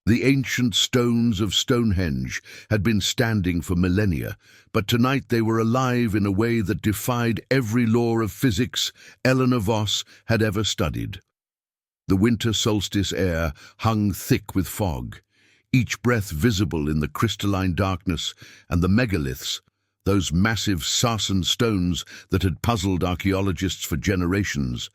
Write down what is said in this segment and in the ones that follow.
The ancient stones of Stonehenge had been standing for millennia, but tonight they were alive in a way that defied every law of physics Eleanor Voss had ever studied. The winter solstice air hung thick with fog, each breath visible in the crystalline darkness, and the megaliths, those massive sarsen stones that had puzzled archaeologists for generations,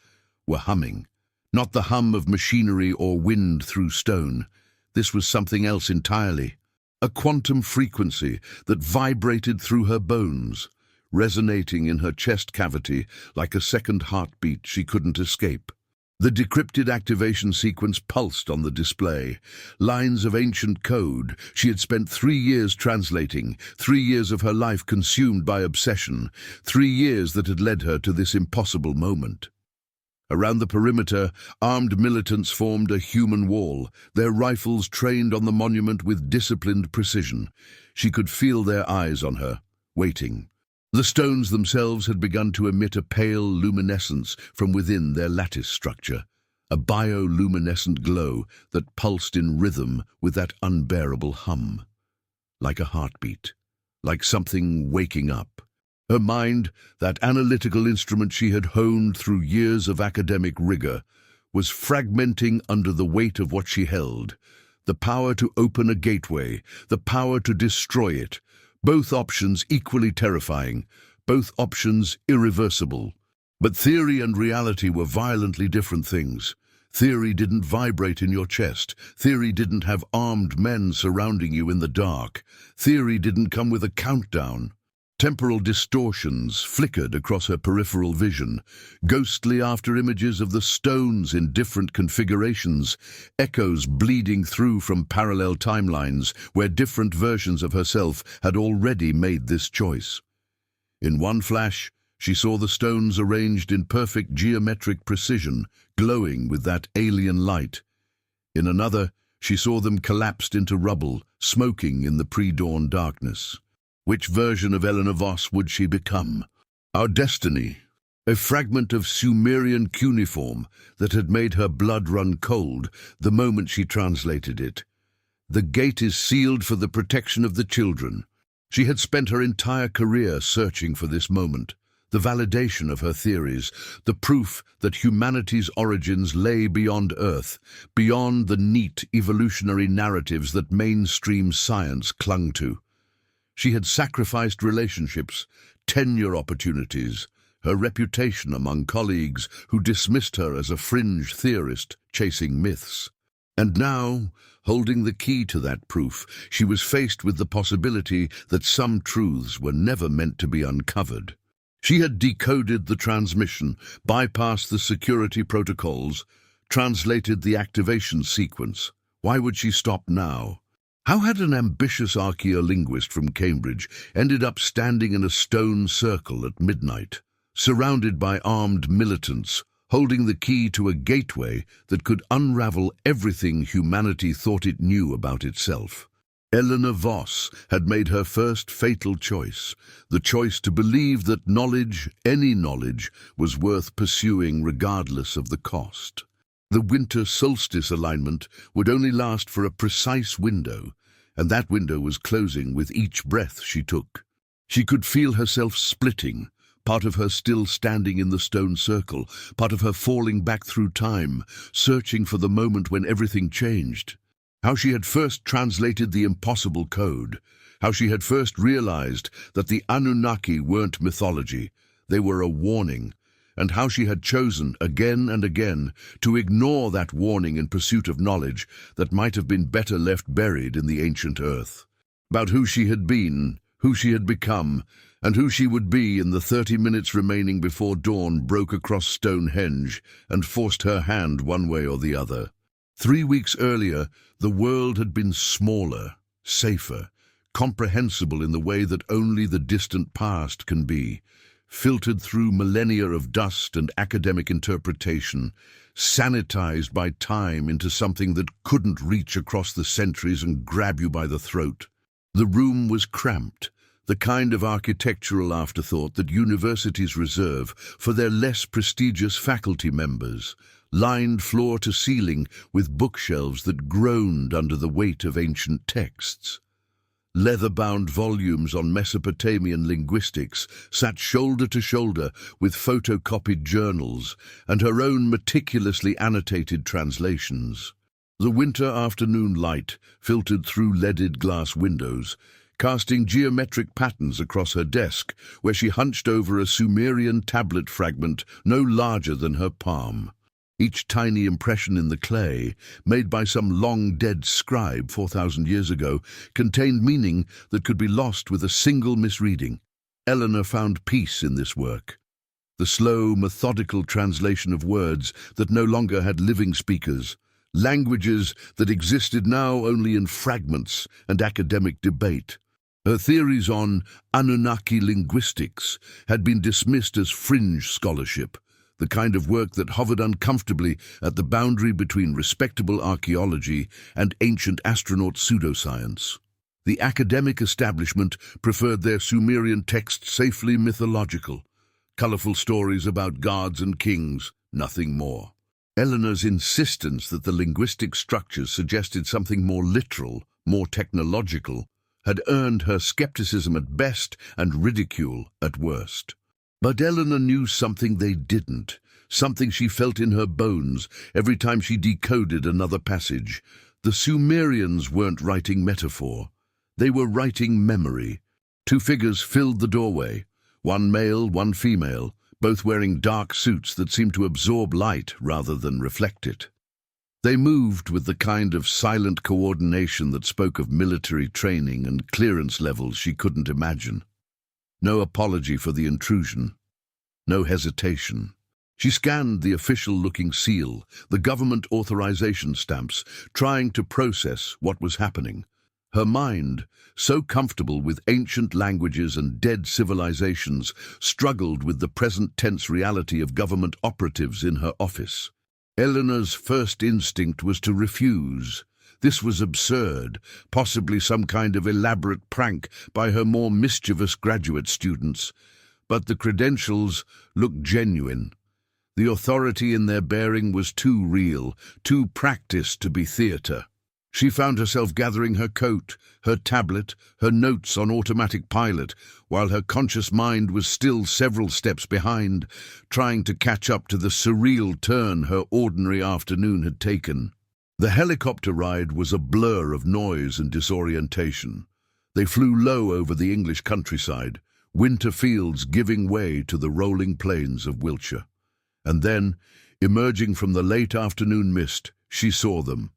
were humming. Not the hum of machinery or wind through stone. This was something else entirely, a quantum frequency that vibrated through her bones, resonating in her chest cavity like a second heartbeat she couldn't escape. The decrypted activation sequence pulsed on the display, lines of ancient code she had spent 3 years translating, 3 years of her life consumed by obsession, 3 years that had led her to this impossible moment. Around the perimeter, armed militants formed a human wall, their rifles trained on the monument with disciplined precision. She could feel their eyes on her, waiting. The stones themselves had begun to emit a pale luminescence from within their lattice structure, a bioluminescent glow that pulsed in rhythm with that unbearable hum. Like a heartbeat, like something waking up. Her mind, that analytical instrument she had honed through years of academic rigor, was fragmenting under the weight of what she held. The power to open a gateway, the power to destroy it. Both options equally terrifying, both options irreversible. But theory and reality were violently different things. Theory didn't vibrate in your chest. Theory didn't have armed men surrounding you in the dark. Theory didn't come with a countdown. Temporal distortions flickered across her peripheral vision, ghostly afterimages of the stones in different configurations, echoes bleeding through from parallel timelines where different versions of herself had already made this choice. In one flash, she saw the stones arranged in perfect geometric precision, glowing with that alien light. In another, she saw them collapsed into rubble, smoking in the pre-dawn darkness. Which version of Eleanor Voss would she become? Our destiny, a fragment of Sumerian cuneiform that had made her blood run cold the moment she translated it. The gate is sealed for the protection of the children. She had spent her entire career searching for this moment, the validation of her theories, the proof that humanity's origins lay beyond Earth, beyond the neat evolutionary narratives that mainstream science clung to. She had sacrificed relationships, tenure opportunities, her reputation among colleagues who dismissed her as a fringe theorist chasing myths. And now, holding the key to that proof, she was faced with the possibility that some truths were never meant to be uncovered. She had decoded the transmission, bypassed the security protocols, translated the activation sequence. Why would she stop now? How had an ambitious archaeolinguist from Cambridge ended up standing in a stone circle at midnight, surrounded by armed militants, holding the key to a gateway that could unravel everything humanity thought it knew about itself? Eleanor Voss had made her first fatal choice, the choice to believe that knowledge, any knowledge, was worth pursuing regardless of the cost. The winter solstice alignment would only last for a precise window, and that window was closing with each breath she took. She could feel herself splitting, part of her still standing in the stone circle, part of her falling back through time, searching for the moment when everything changed. How she had first translated the impossible code, how she had first realized that the Anunnaki weren't mythology, they were a warning, and how she had chosen, again and again, to ignore that warning in pursuit of knowledge that might have been better left buried in the ancient earth. About who she had been, who she had become, and who she would be in the 30 minutes remaining before dawn broke across Stonehenge and forced her hand one way or the other. 3 weeks earlier, the world had been smaller, safer, comprehensible in the way that only the distant past can be, filtered through millennia of dust and academic interpretation, sanitized by time into something that couldn't reach across the centuries and grab you by the throat. The room was cramped, the kind of architectural afterthought that universities reserve for their less prestigious faculty members, lined floor to ceiling with bookshelves that groaned under the weight of ancient texts. Leather-bound volumes on Mesopotamian linguistics sat shoulder to shoulder with photocopied journals and her own meticulously annotated translations. The winter afternoon light filtered through leaded glass windows, casting geometric patterns across her desk, where she hunched over a Sumerian tablet fragment no larger than her palm. Each tiny impression in the clay, made by some long-dead scribe 4,000 years ago, contained meaning that could be lost with a single misreading. Eleanor found peace in this work. The slow, methodical translation of words that no longer had living speakers, languages that existed now only in fragments and academic debate. Her theories on Anunnaki linguistics had been dismissed as fringe scholarship, the kind of work that hovered uncomfortably at the boundary between respectable archaeology and ancient astronaut pseudoscience. The academic establishment preferred their Sumerian texts safely mythological, colorful stories about gods and kings, nothing more. Eleanor's insistence that the linguistic structures suggested something more literal, more technological, had earned her skepticism at best and ridicule at worst. But Eleanor knew something they didn't, something she felt in her bones every time she decoded another passage. The Sumerians weren't writing metaphor. They were writing memory. Two figures filled the doorway, one male, one female, both wearing dark suits that seemed to absorb light rather than reflect it. They moved with the kind of silent coordination that spoke of military training and clearance levels she couldn't imagine. No apology for the intrusion. No hesitation. She scanned the official-looking seal, the government authorization stamps, trying to process what was happening. Her mind, so comfortable with ancient languages and dead civilizations, struggled with the present tense reality of government operatives in her office. Eleanor's first instinct was to refuse. This was absurd, possibly some kind of elaborate prank by her more mischievous graduate students. But the credentials looked genuine. The authority in their bearing was too real, too practiced to be theater. She found herself gathering her coat, her tablet, her notes on automatic pilot, while her conscious mind was still several steps behind, trying to catch up to the surreal turn her ordinary afternoon had taken. The helicopter ride was a blur of noise and disorientation. They flew low over the English countryside, winter fields giving way to the rolling plains of Wiltshire. And then, emerging from the late afternoon mist, she saw them,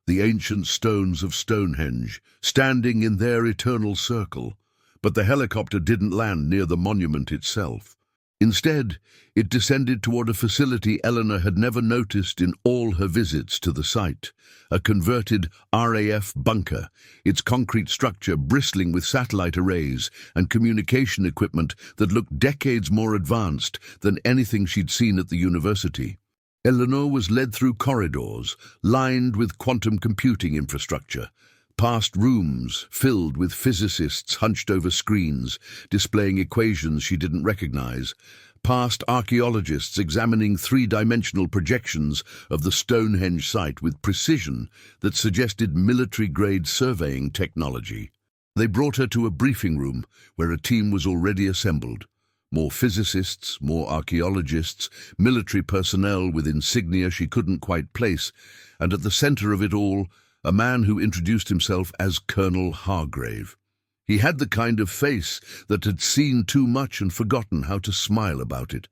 the ancient stones of Stonehenge, standing in their eternal circle. But the helicopter didn't land near the monument itself. Instead, it descended toward a facility Eleanor had never noticed in all her visits to the site, a converted RAF bunker, its concrete structure bristling with satellite arrays and communication equipment that looked decades more advanced than anything she'd seen at the university. Eleanor was led through corridors lined with quantum computing infrastructure, past rooms filled with physicists hunched over screens, displaying equations she didn't recognize, past archaeologists examining three-dimensional projections of the Stonehenge site with precision that suggested military-grade surveying technology. They brought her to a briefing room where a team was already assembled. More physicists, more archaeologists, military personnel with insignia she couldn't quite place, and at the center of it all, a man who introduced himself as Colonel Hargrave. He had the kind of face that had seen too much and forgotten how to smile about it.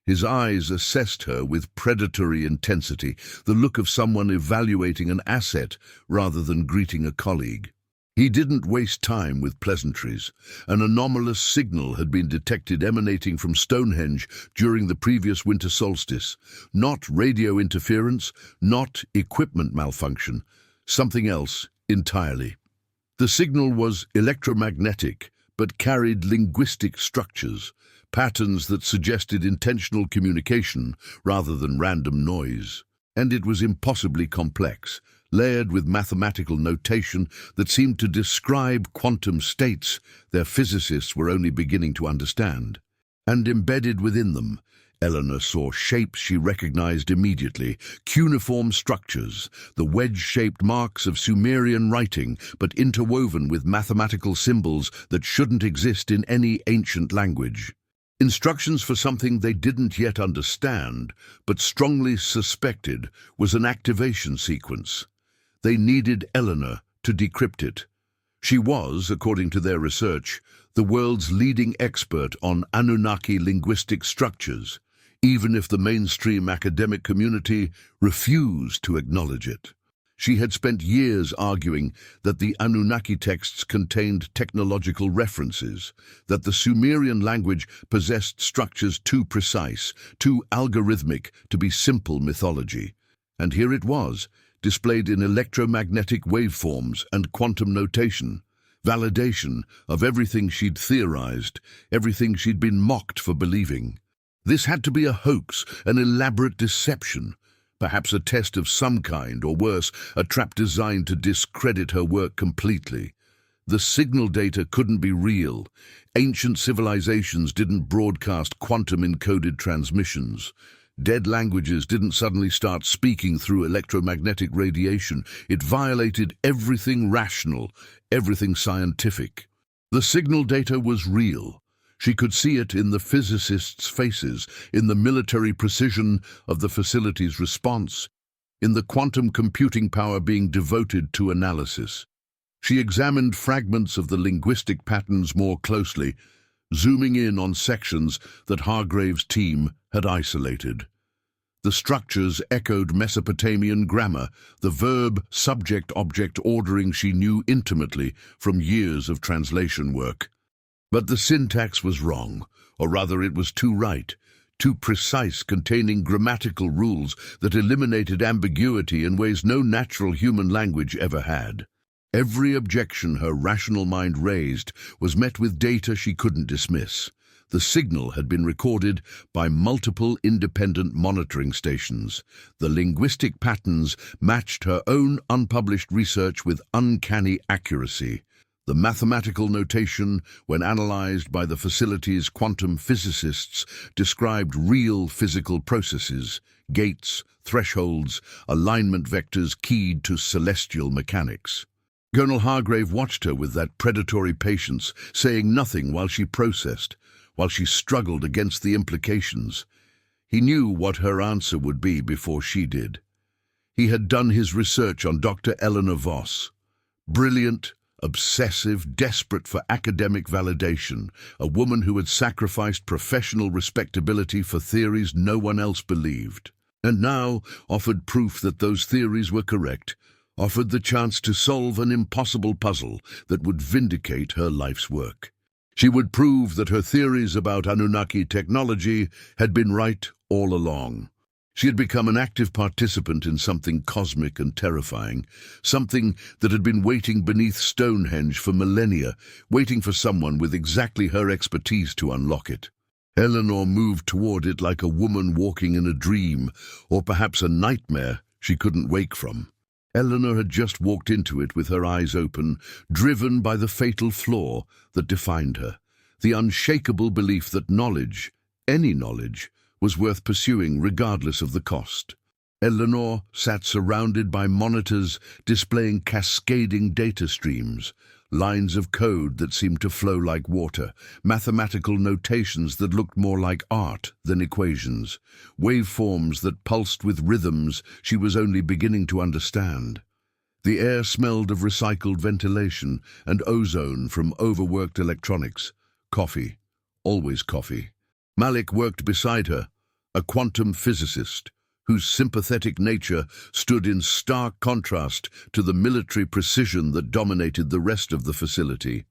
His eyes assessed her with predatory intensity, the look of someone evaluating an asset rather than greeting a colleague. He didn't waste time with pleasantries. An anomalous signal had been detected emanating from Stonehenge during the previous winter solstice. Not radio interference, not equipment malfunction, something else entirely. The signal was electromagnetic, but carried linguistic structures, patterns that suggested intentional communication rather than random noise. And it was impossibly complex, layered with mathematical notation that seemed to describe quantum states their physicists were only beginning to understand. And embedded within them, Eleanor saw shapes she recognized immediately, cuneiform structures, the wedge-shaped marks of Sumerian writing, but interwoven with mathematical symbols that shouldn't exist in any ancient language. Instructions for something they didn't yet understand, but strongly suspected was an activation sequence. They needed Eleanor to decrypt it. She was, according to their research, the world's leading expert on Anunnaki linguistic structures, even if the mainstream academic community refused to acknowledge it. She had spent years arguing that the Anunnaki texts contained technological references, that the Sumerian language possessed structures too precise, too algorithmic to be simple mythology. And here it was, displayed in electromagnetic waveforms and quantum notation, validation of everything she'd theorized, everything she'd been mocked for believing. This had to be a hoax, an elaborate deception, perhaps a test of some kind, or worse, a trap designed to discredit her work completely. The signal data couldn't be real. Ancient civilizations didn't broadcast quantum-encoded transmissions. Dead languages didn't suddenly start speaking through electromagnetic radiation. It violated everything rational, everything scientific. The signal data was real. She could see it in the physicists' faces, in the military precision of the facility's response, in the quantum computing power being devoted to analysis. She examined fragments of the linguistic patterns more closely, zooming in on sections that Hargrave's team had isolated. The structures echoed Mesopotamian grammar, the verb-subject-object ordering she knew intimately from years of translation work. But the syntax was wrong, or rather it was too right, too precise, containing grammatical rules that eliminated ambiguity in ways no natural human language ever had. Every objection her rational mind raised was met with data she couldn't dismiss. The signal had been recorded by multiple independent monitoring stations. The linguistic patterns matched her own unpublished research with uncanny accuracy. The mathematical notation, when analyzed by the facility's quantum physicists, described real physical processes, gates, thresholds, alignment vectors keyed to celestial mechanics. Colonel Hargrave watched her with that predatory patience, saying nothing while she processed, while she struggled against the implications. He knew what her answer would be before she did. He had done his research on Dr. Eleanor Voss. Brilliant, obsessive, desperate for academic validation, a woman who had sacrificed professional respectability for theories no one else believed, and now offered proof that those theories were correct, offered the chance to solve an impossible puzzle that would vindicate her life's work. She would prove that her theories about Anunnaki technology had been right all along. She had become an active participant in something cosmic and terrifying, something that had been waiting beneath Stonehenge for millennia, waiting for someone with exactly her expertise to unlock it. Eleanor moved toward it like a woman walking in a dream, or perhaps a nightmare she couldn't wake from. Eleanor had just walked into it with her eyes open, driven by the fatal flaw that defined her, the unshakable belief that knowledge, any knowledge, was worth pursuing regardless of the cost. Eleanor sat surrounded by monitors displaying cascading data streams, lines of code that seemed to flow like water, mathematical notations that looked more like art than equations, waveforms that pulsed with rhythms she was only beginning to understand. The air smelled of recycled ventilation and ozone from overworked electronics. Coffee. Always coffee. Malik worked beside her, a quantum physicist whose sympathetic nature stood in stark contrast to the military precision that dominated the rest of the facility.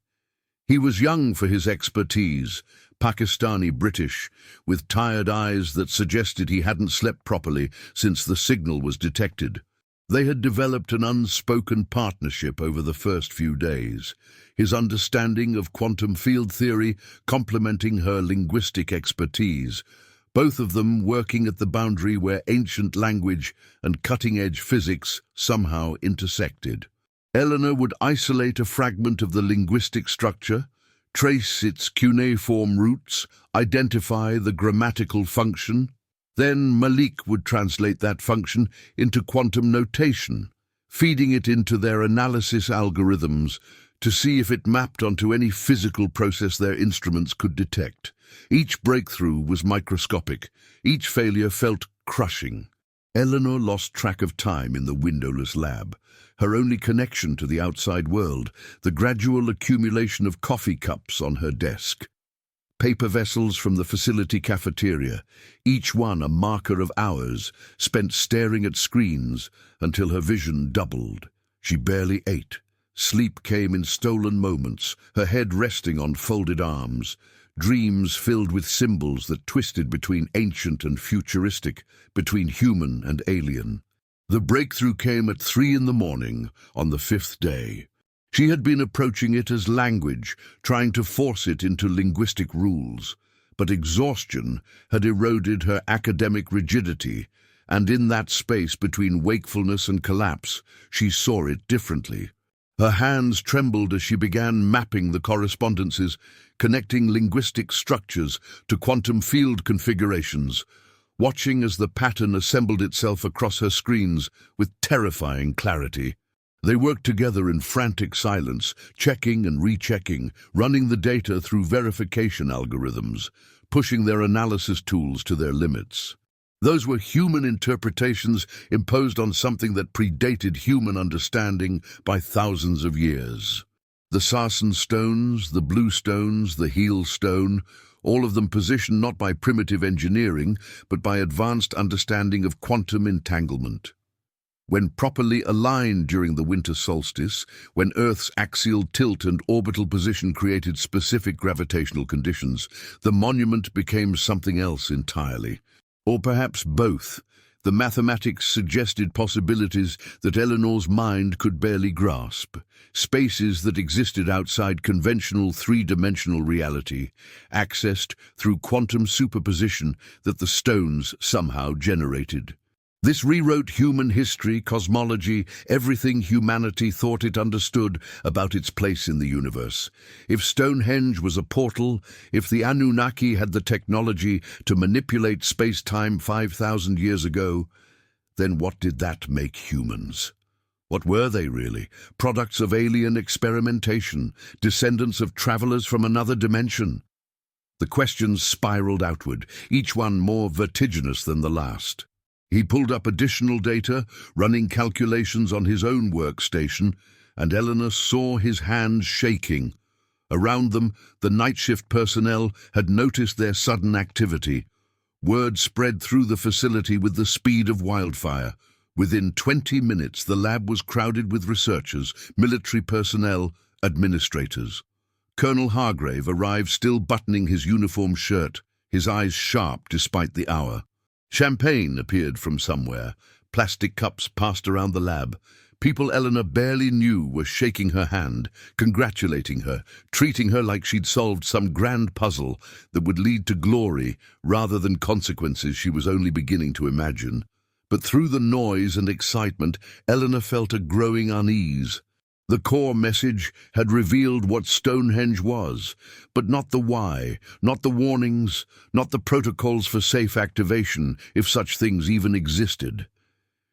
He was young for his expertise, Pakistani-British, with tired eyes that suggested he hadn't slept properly since the signal was detected. They had developed an unspoken partnership over the first few days, his understanding of quantum field theory complementing her linguistic expertise, both of them working at the boundary where ancient language and cutting-edge physics somehow intersected. Eleanor would isolate a fragment of the linguistic structure, trace its cuneiform roots, identify the grammatical function. Then Malik would translate that function into quantum notation, feeding it into their analysis algorithms to see if it mapped onto any physical process their instruments could detect. Each breakthrough was microscopic. Each failure felt crushing. Eleanor lost track of time in the windowless lab. Her only connection to the outside world, the gradual accumulation of coffee cups on her desk. Paper vessels from the facility cafeteria, each one a marker of hours spent staring at screens until her vision doubled. She barely ate. Sleep came in stolen moments, her head resting on folded arms. Dreams filled with symbols that twisted between ancient and futuristic, between human and alien. The breakthrough came at 3 a.m. on the 5th day. She had been approaching it as language, trying to force it into linguistic rules. But exhaustion had eroded her academic rigidity, and in that space between wakefulness and collapse, she saw it differently. Her hands trembled as she began mapping the correspondences, connecting linguistic structures to quantum field configurations, watching as the pattern assembled itself across her screens with terrifying clarity. They worked together in frantic silence, checking and rechecking, running the data through verification algorithms, pushing their analysis tools to their limits. Those were human interpretations imposed on something that predated human understanding by thousands of years. The sarsen stones, the blue stones, the heel stone, all of them positioned not by primitive engineering, but by advanced understanding of quantum entanglement. When properly aligned during the winter solstice, when Earth's axial tilt and orbital position created specific gravitational conditions, the monument became something else entirely. Or perhaps both. The mathematics suggested possibilities that Eleanor's mind could barely grasp, spaces that existed outside conventional three-dimensional reality, accessed through quantum superposition that the stones somehow generated. This rewrote human history, cosmology, everything humanity thought it understood about its place in the universe. If Stonehenge was a portal, if the Anunnaki had the technology to manipulate space-time 5,000 years ago, then what did that make humans? What were they really? Products of alien experimentation, descendants of travelers from another dimension? The questions spiraled outward, each one more vertiginous than the last. He pulled up additional data, running calculations on his own workstation, and Eleanor saw his hands shaking. Around them, the night shift personnel had noticed their sudden activity. Word spread through the facility with the speed of wildfire. Within 20 minutes, the lab was crowded with researchers, military personnel, administrators. Colonel Hargrave arrived still buttoning his uniform shirt, his eyes sharp despite the hour. Champagne appeared from somewhere. Plastic cups passed around the lab. People Eleanor barely knew were shaking her hand, congratulating her, treating her like she'd solved some grand puzzle that would lead to glory rather than consequences she was only beginning to imagine. But through the noise and excitement, Eleanor felt a growing unease. The core message had revealed what Stonehenge was, but not the why, not the warnings, not the protocols for safe activation, if such things even existed.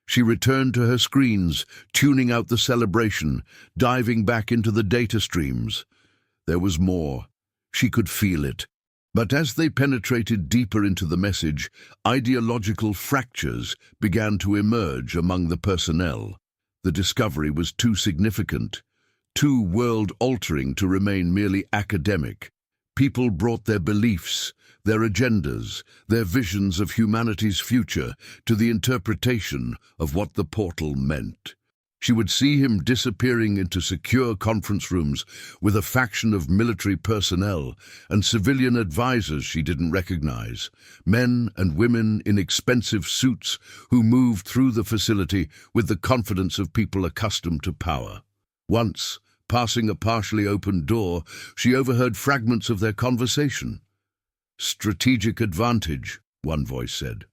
She returned to her screens, tuning out the celebration, diving back into the data streams. There was more. She could feel it. But as they penetrated deeper into the message, ideological fractures began to emerge among the personnel. The discovery was too significant, too world-altering to remain merely academic. People brought their beliefs, their agendas, their visions of humanity's future to the interpretation of what the portal meant. She would see him disappearing into secure conference rooms with a faction of military personnel and civilian advisors she didn't recognize, men and women in expensive suits who moved through the facility with the confidence of people accustomed to power. Once, passing a partially open door, she overheard fragments of their conversation. Strategic advantage. one voice said.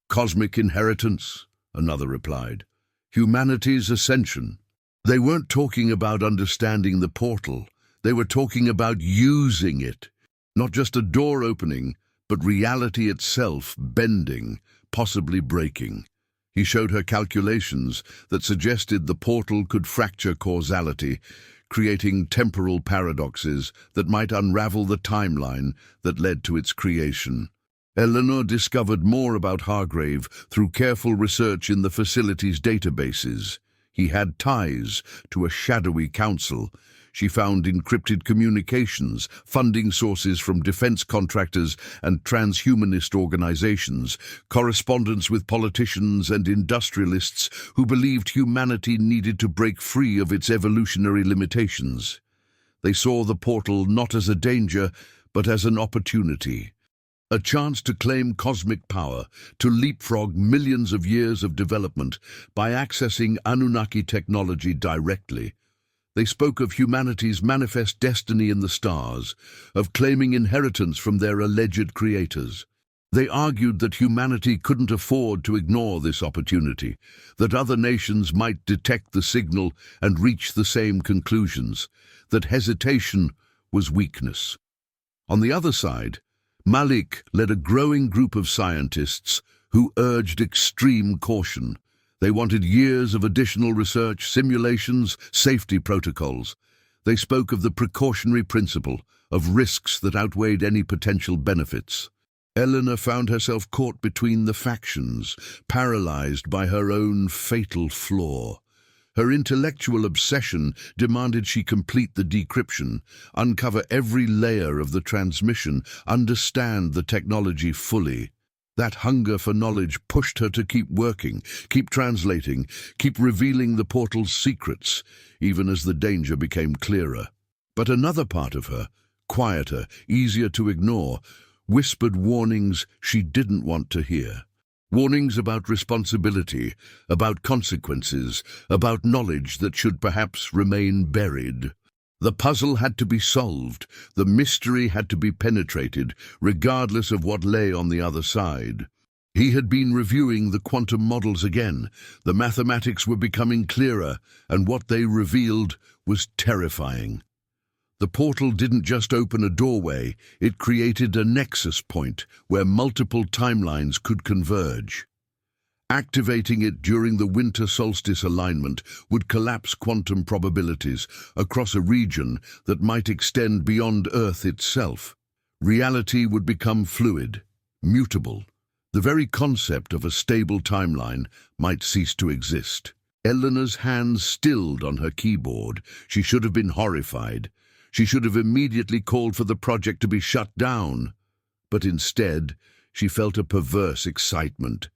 Cosmic inheritance, another replied. Humanity's ascension. They weren't talking about understanding the portal. They were talking about using it. Not just a door opening, but reality itself bending, possibly breaking. He showed her calculations that suggested the portal could fracture causality, creating temporal paradoxes that might unravel the timeline that led to its creation. Eleanor discovered more about Hargrave through careful research in the facility's databases. He had ties to a shadowy council. She found encrypted communications, funding sources from defense contractors and transhumanist organizations, correspondence with politicians and industrialists who believed humanity needed to break free of its evolutionary limitations. They saw the portal not as a danger, but as an opportunity. A chance to claim cosmic power, to leapfrog millions of years of development by accessing Anunnaki technology directly. They spoke of humanity's manifest destiny in the stars, of claiming inheritance from their alleged creators. They argued that humanity couldn't afford to ignore this opportunity, that other nations might detect the signal and reach the same conclusions, that hesitation was weakness. On the other side, Malik led a growing group of scientists who urged extreme caution. They wanted years of additional research, simulations, safety protocols. They spoke of the precautionary principle, of risks that outweighed any potential benefits. Eleanor found herself caught between the factions, paralyzed by her own fatal flaw. Her intellectual obsession demanded she complete the decryption, uncover every layer of the transmission, understand the technology fully. That hunger for knowledge pushed her to keep working, keep translating, keep revealing the portal's secrets, even as the danger became clearer. But another part of her, quieter, easier to ignore, whispered warnings she didn't want to hear. Warnings about responsibility, about consequences, about knowledge that should perhaps remain buried. The puzzle had to be solved, the mystery had to be penetrated, regardless of what lay on the other side. He had been reviewing the quantum models again. The mathematics were becoming clearer, and what they revealed was terrifying. The portal didn't just open a doorway, it created a nexus point where multiple timelines could converge. Activating it during the winter solstice alignment would collapse quantum probabilities across a region that might extend beyond Earth itself. Reality would become fluid, mutable. The very concept of a stable timeline might cease to exist. Eleanor's hands stilled on her keyboard. She should have been horrified. She should have immediately called for the project to be shut down. But instead, she felt a perverse excitement.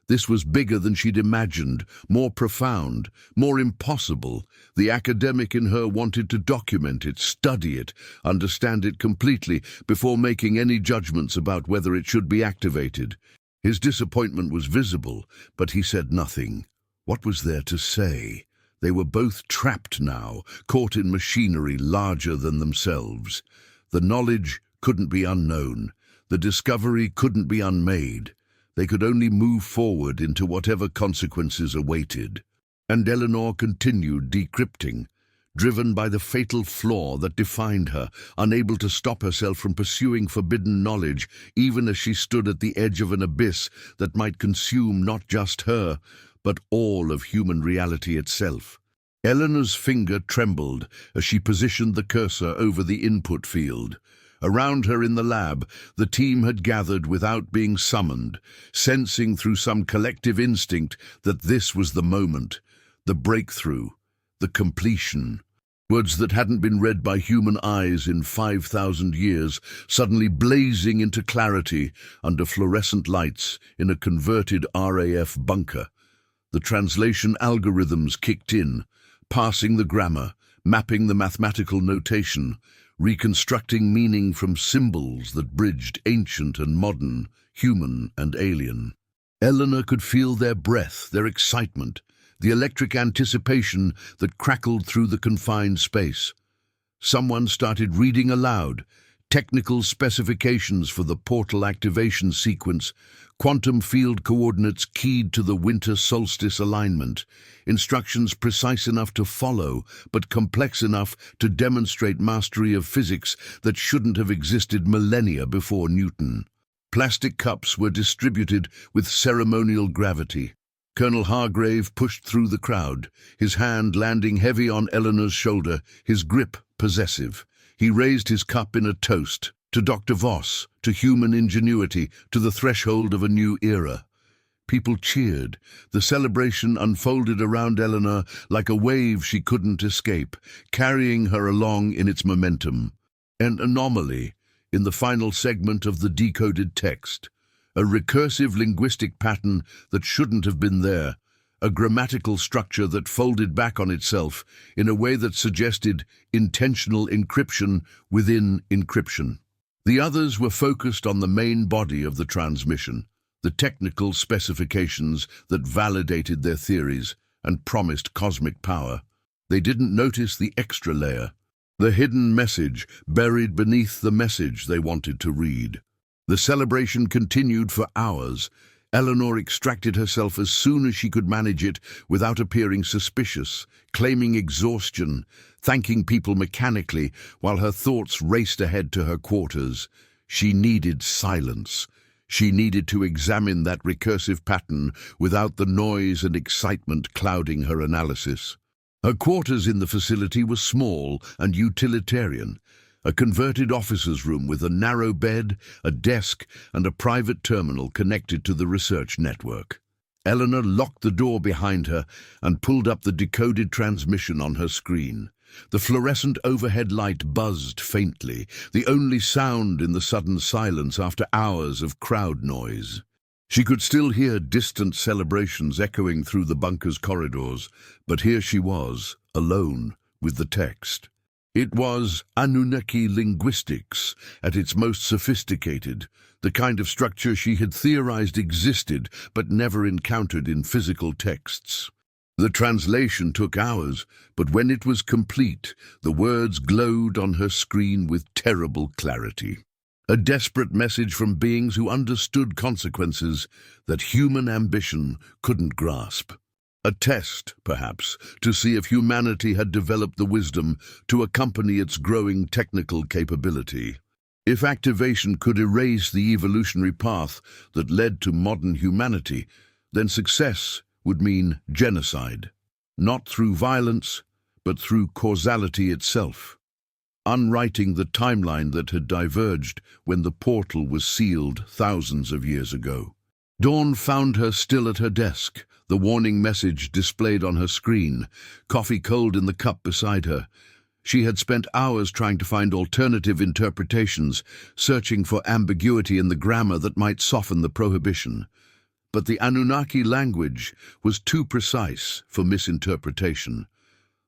This was bigger than she'd imagined, more profound, more impossible. The academic in her wanted to document it, study it, understand it completely before making any judgments about whether it should be activated. His disappointment was visible, but he said nothing. What was there to say? They were both trapped now, caught in machinery larger than themselves. The knowledge couldn't be unknown. The discovery couldn't be unmade. They could only move forward into whatever consequences awaited. And Eleanor continued decrypting, driven by the fatal flaw that defined her, unable to stop herself from pursuing forbidden knowledge, even as she stood at the edge of an abyss that might consume not just her, but all of human reality itself. Eleanor's finger trembled as she positioned the cursor over the input field. Around her in the lab, the team had gathered without being summoned, sensing through some collective instinct that this was the moment, the breakthrough, the completion. Words that hadn't been read by human eyes in 5,000 years, suddenly blazing into clarity under fluorescent lights in a converted RAF bunker. The translation algorithms kicked in, parsing the grammar, mapping the mathematical notation, reconstructing meaning from symbols that bridged ancient and modern, human and alien. Eleanor could feel their breath, their excitement, the electric anticipation that crackled through the confined space. Someone started reading aloud, technical specifications for the portal activation sequence, quantum field coordinates keyed to the winter solstice alignment, instructions precise enough to follow, but complex enough to demonstrate mastery of physics that shouldn't have existed millennia before Newton. Plastic cups were distributed with ceremonial gravity. Colonel Hargrave pushed through the crowd, his hand landing heavy on Eleanor's shoulder, his grip possessive. He raised his cup in a toast, to Dr. Voss, to human ingenuity, to the threshold of a new era. People cheered. The celebration unfolded around Eleanor like a wave she couldn't escape, carrying her along in its momentum. An anomaly in the final segment of the decoded text. A recursive linguistic pattern that shouldn't have been there. A grammatical structure that folded back on itself in a way that suggested intentional encryption within encryption. The others were focused on the main body of the transmission, the technical specifications that validated their theories and promised cosmic power. They didn't notice the extra layer, the hidden message buried beneath the message they wanted to read. The celebration continued for hours. Eleanor extracted herself as soon as she could manage it without appearing suspicious, claiming exhaustion, thanking people mechanically while her thoughts raced ahead to her quarters. She needed silence. She needed to examine that recursive pattern without the noise and excitement clouding her analysis. Her quarters in the facility were small and utilitarian. A converted officer's room with a narrow bed, a desk, and a private terminal connected to the research network. Eleanor locked the door behind her and pulled up the decoded transmission on her screen. The fluorescent overhead light buzzed faintly, the only sound in the sudden silence after hours of crowd noise. She could still hear distant celebrations echoing through the bunker's corridors, but here she was, alone, with the text. It was Anunnaki linguistics at its most sophisticated, the kind of structure she had theorized existed but never encountered in physical texts. The translation took hours, but when it was complete, the words glowed on her screen with terrible clarity. A desperate message from beings who understood consequences that human ambition couldn't grasp. A test, perhaps, to see if humanity had developed the wisdom to accompany its growing technical capability. If activation could erase the evolutionary path that led to modern humanity, then success would mean genocide, not through violence, but through causality itself, unwriting the timeline that had diverged when the portal was sealed thousands of years ago. Dawn found her still at her desk, the warning message displayed on her screen, coffee cold in the cup beside her. She had spent hours trying to find alternative interpretations, searching for ambiguity in the grammar that might soften the prohibition. But the Anunnaki language was too precise for misinterpretation.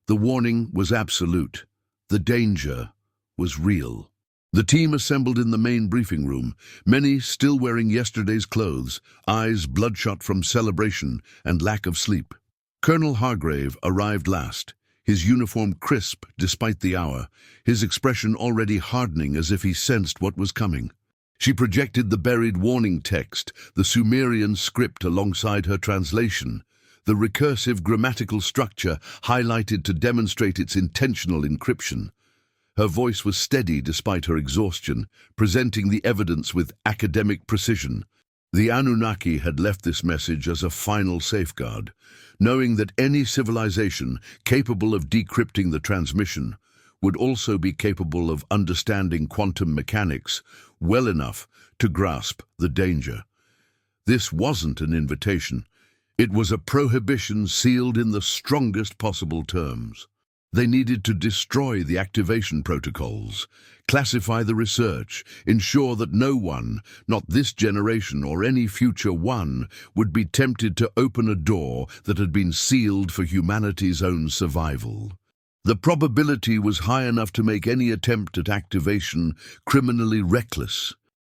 The warning was absolute. The danger was real. The team assembled in the main briefing room, many still wearing yesterday's clothes, eyes bloodshot from celebration and lack of sleep. Colonel Hargrave arrived last, his uniform crisp despite the hour, his expression already hardening as if he sensed what was coming. She projected the buried warning text, the Sumerian script alongside her translation, the recursive grammatical structure highlighted to demonstrate its intentional encryption. Her voice was steady despite her exhaustion, presenting the evidence with academic precision. The Anunnaki had left this message as a final safeguard, knowing that any civilization capable of decrypting the transmission would also be capable of understanding quantum mechanics well enough to grasp the danger. This wasn't an invitation. It was a prohibition sealed in the strongest possible terms. They needed to destroy the activation protocols, classify the research, ensure that no one, not this generation or any future one, would be tempted to open a door that had been sealed for humanity's own survival. The probability was high enough to make any attempt at activation criminally reckless.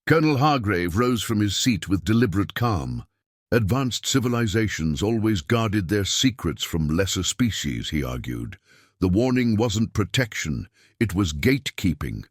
Colonel Hargrave rose from his seat with deliberate calm. Advanced civilizations always guarded their secrets from lesser species, he argued. The warning wasn't protection, it was gatekeeping.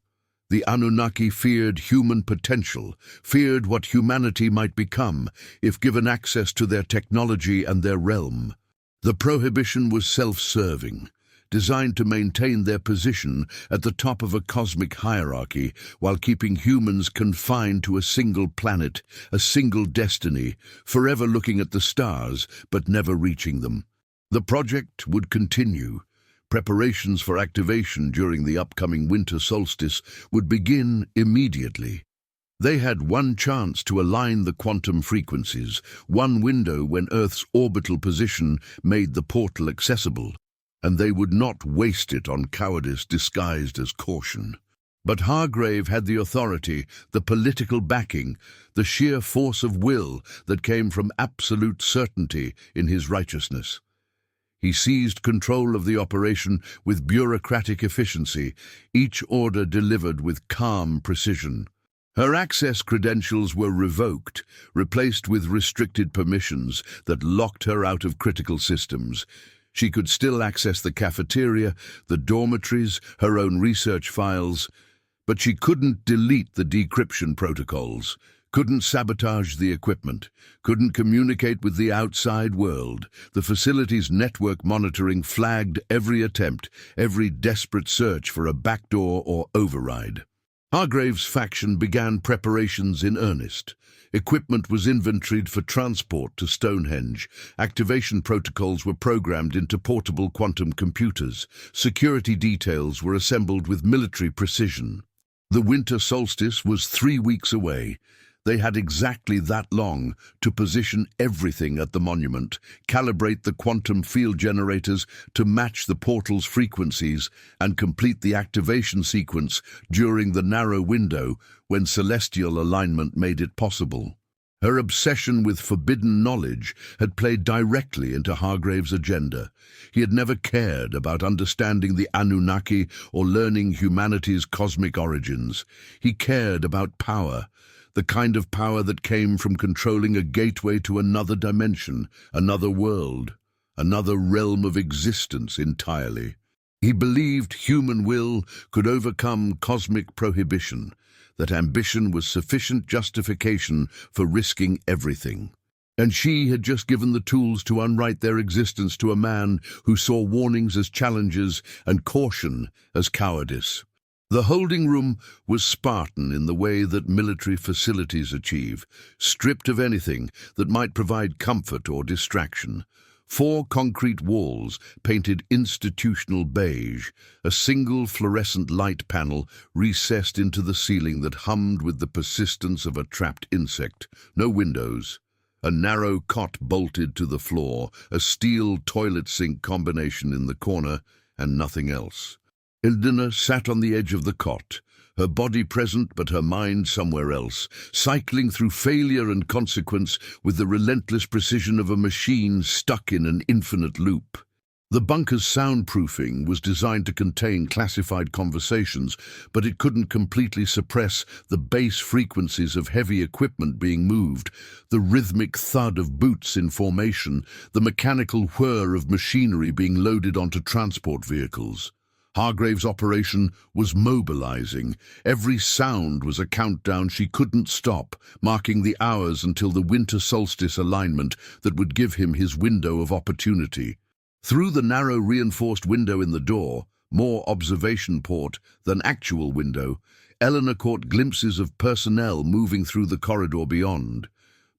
The Anunnaki feared human potential, feared what humanity might become if given access to their technology and their realm. The prohibition was self-serving, designed to maintain their position at the top of a cosmic hierarchy while keeping humans confined to a single planet, a single destiny, forever looking at the stars but never reaching them. The project would continue. Preparations for activation during the upcoming winter solstice would begin immediately. They had one chance to align the quantum frequencies, one window when Earth's orbital position made the portal accessible, and they would not waste it on cowardice disguised as caution. But Hargrave had the authority, the political backing, the sheer force of will that came from absolute certainty in his righteousness. He seized control of the operation with bureaucratic efficiency, each order delivered with calm precision. Her access credentials were revoked, replaced with restricted permissions that locked her out of critical systems. She could still access the cafeteria, the dormitories, her own research files, but she couldn't delete the decryption protocols, couldn't sabotage the equipment, couldn't communicate with the outside world. The facility's network monitoring flagged every attempt, every desperate search for a backdoor or override. Hargrave's faction began preparations in earnest. Equipment was inventoried for transport to Stonehenge. Activation protocols were programmed into portable quantum computers. Security details were assembled with military precision. The winter solstice was 3 weeks away. They had exactly that long to position everything at the monument, calibrate the quantum field generators to match the portal's frequencies, and complete the activation sequence during the narrow window when celestial alignment made it possible. Her obsession with forbidden knowledge had played directly into Hargrave's agenda. He had never cared about understanding the Anunnaki or learning humanity's cosmic origins. He cared about power. The kind of power that came from controlling a gateway to another dimension, another world, another realm of existence entirely. He believed human will could overcome cosmic prohibition, that ambition was sufficient justification for risking everything. And she had just given the tools to unwrite their existence to a man who saw warnings as challenges and caution as cowardice. The holding room was Spartan in the way that military facilities achieve, stripped of anything that might provide comfort or distraction. 4 concrete walls painted institutional beige, a single fluorescent light panel recessed into the ceiling that hummed with the persistence of a trapped insect. No windows. A narrow cot bolted to the floor, a steel toilet sink combination in the corner, and nothing else. Ildina sat on the edge of the cot, her body present but her mind somewhere else, cycling through failure and consequence with the relentless precision of a machine stuck in an infinite loop. The bunker's soundproofing was designed to contain classified conversations, but it couldn't completely suppress the bass frequencies of heavy equipment being moved, the rhythmic thud of boots in formation, the mechanical whir of machinery being loaded onto transport vehicles. Hargrave's operation was mobilizing. Every sound was a countdown she couldn't stop, marking the hours until the winter solstice alignment that would give him his window of opportunity. Through the narrow reinforced window in the door, more observation port than actual window, Eleanor caught glimpses of personnel moving through the corridor beyond.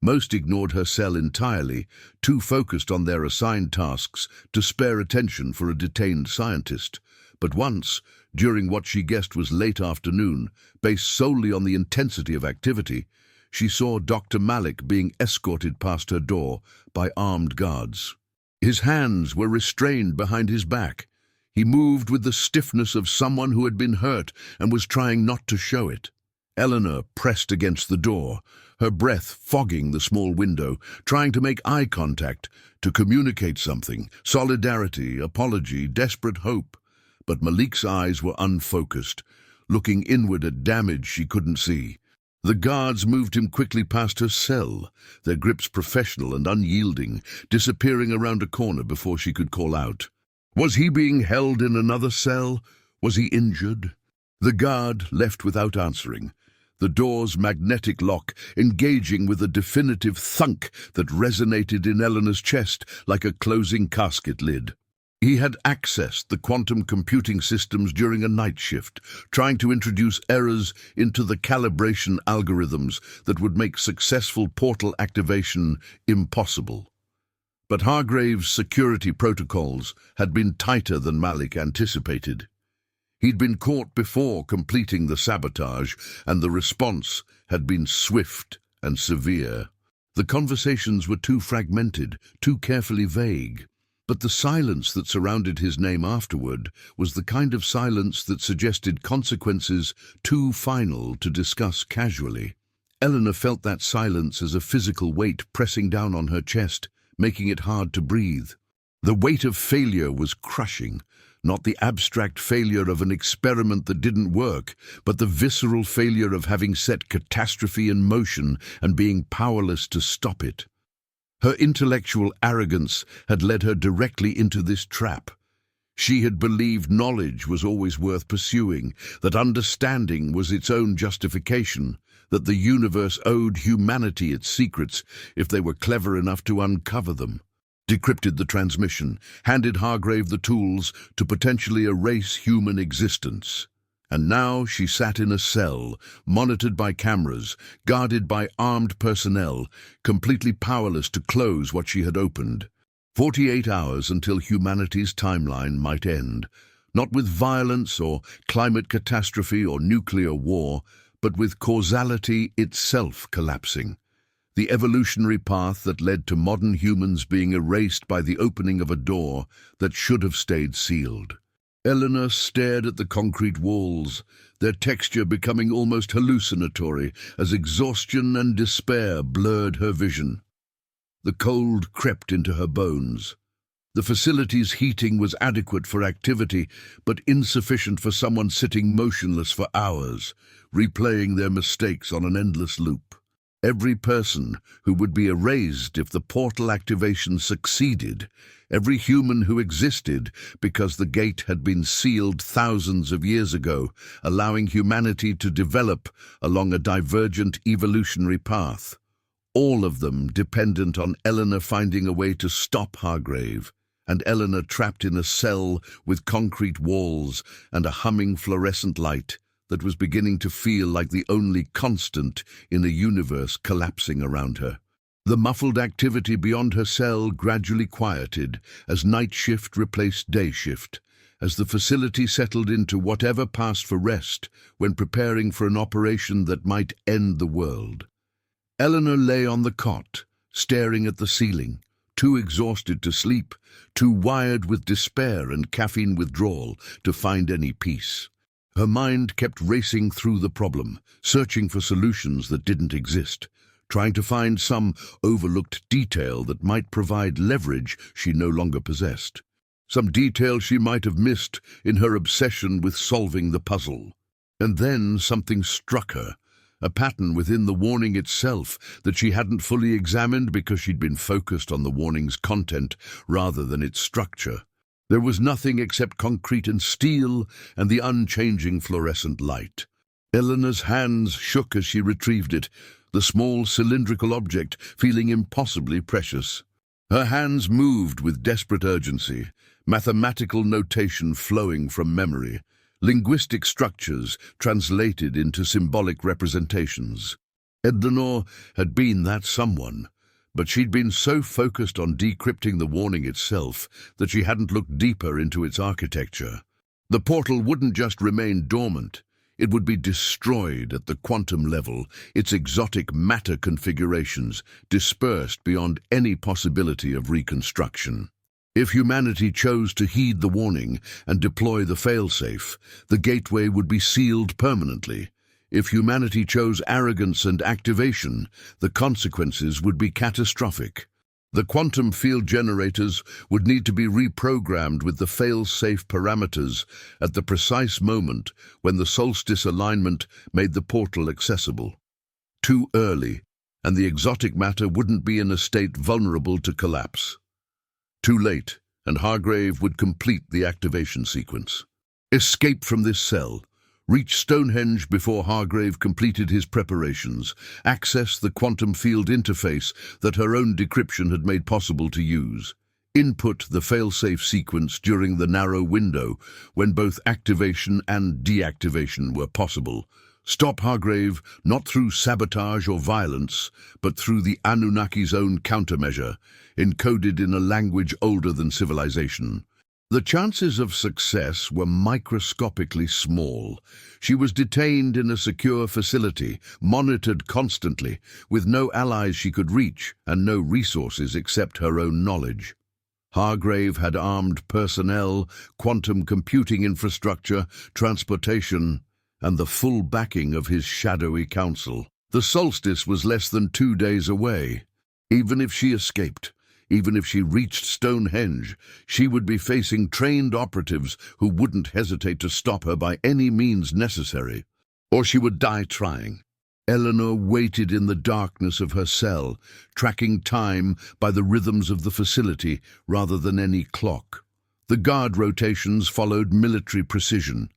Most ignored her cell entirely, too focused on their assigned tasks to spare attention for a detained scientist. But once, during what she guessed was late afternoon, based solely on the intensity of activity, she saw Dr. Malik being escorted past her door by armed guards. His hands were restrained behind his back. He moved with the stiffness of someone who had been hurt and was trying not to show it. Eleanor pressed against the door, her breath fogging the small window, trying to make eye contact, to communicate something, solidarity, apology, desperate hope. But Malik's eyes were unfocused, looking inward at damage she couldn't see. The guards moved him quickly past her cell, their grips professional and unyielding, disappearing around a corner before she could call out. Was he being held in another cell? Was he injured? The guard left without answering, the door's magnetic lock engaging with a definitive thunk that resonated in Eleanor's chest like a closing casket lid. He had accessed the quantum computing systems during a night shift, trying to introduce errors into the calibration algorithms that would make successful portal activation impossible. But Hargrave's security protocols had been tighter than Malik anticipated. He'd been caught before completing the sabotage, and the response had been swift and severe. The conversations were too fragmented, too carefully vague. But the silence that surrounded his name afterward was the kind of silence that suggested consequences too final to discuss casually. Eleanor felt that silence as a physical weight pressing down on her chest, making it hard to breathe. The weight of failure was crushing, not the abstract failure of an experiment that didn't work, but the visceral failure of having set catastrophe in motion and being powerless to stop it. Her intellectual arrogance had led her directly into this trap. She had believed knowledge was always worth pursuing, that understanding was its own justification, that the universe owed humanity its secrets if they were clever enough to uncover them. Decrypted the transmission, handed Hargrave the tools to potentially erase human existence. And now she sat in a cell, monitored by cameras, guarded by armed personnel, completely powerless to close what she had opened. 48 hours until humanity's timeline might end, not with violence or climate catastrophe or nuclear war, but with causality itself collapsing. The evolutionary path that led to modern humans being erased by the opening of a door that should have stayed sealed. Eleanor stared at the concrete walls, their texture becoming almost hallucinatory as exhaustion and despair blurred her vision. The cold crept into her bones. The facility's heating was adequate for activity, but insufficient for someone sitting motionless for hours, replaying their mistakes on an endless loop. Every person who would be erased if the portal activation succeeded, every human who existed because the gate had been sealed thousands of years ago, allowing humanity to develop along a divergent evolutionary path. All of them dependent on Eleanor finding a way to stop Hargrave, and Eleanor trapped in a cell with concrete walls and a humming fluorescent light that was beginning to feel like the only constant in a universe collapsing around her. The muffled activity beyond her cell gradually quieted as night shift replaced day shift, as the facility settled into whatever passed for rest when preparing for an operation that might end the world. Eleanor lay on the cot, staring at the ceiling, too exhausted to sleep, too wired with despair and caffeine withdrawal to find any peace. Her mind kept racing through the problem, searching for solutions that didn't exist, trying to find some overlooked detail that might provide leverage she no longer possessed. Some detail she might have missed in her obsession with solving the puzzle. And then something struck her, a pattern within the warning itself that she hadn't fully examined because she'd been focused on the warning's content rather than its structure. There was nothing except concrete and steel and the unchanging fluorescent light. Eleanor's hands shook as she retrieved it, the small cylindrical object feeling impossibly precious. Her hands moved with desperate urgency, mathematical notation flowing from memory, linguistic structures translated into symbolic representations. Eleanor had been that someone, but she'd been so focused on decrypting the warning itself that she hadn't looked deeper into its architecture. The portal wouldn't just remain dormant, it would be destroyed at the quantum level, its exotic matter configurations dispersed beyond any possibility of reconstruction. If humanity chose to heed the warning and deploy the failsafe, the gateway would be sealed permanently. If humanity chose arrogance and activation, the consequences would be catastrophic. The quantum field generators would need to be reprogrammed with the fail-safe parameters at the precise moment when the solstice alignment made the portal accessible. Too early, and the exotic matter wouldn't be in a state vulnerable to collapse. Too late, and Hargrave would complete the activation sequence. Escape from this cell, reach Stonehenge before Hargrave completed his preparations, access the quantum field interface that her own decryption had made possible to use. Input the failsafe sequence during the narrow window when both activation and deactivation were possible. Stop Hargrave not through sabotage or violence, but through the Anunnaki's own countermeasure, encoded in a language older than civilization. The chances of success were microscopically small. She was detained in a secure facility, monitored constantly, with no allies she could reach and no resources except her own knowledge. Hargrave had armed personnel, quantum computing infrastructure, transportation, and the full backing of his shadowy council. The solstice was less than 2 days away. Even if she escaped, even if she reached Stonehenge, she would be facing trained operatives who wouldn't hesitate to stop her by any means necessary. Or she would die trying. Eleanor waited in the darkness of her cell, tracking time by the rhythms of the facility rather than any clock. The guard rotations followed military precision.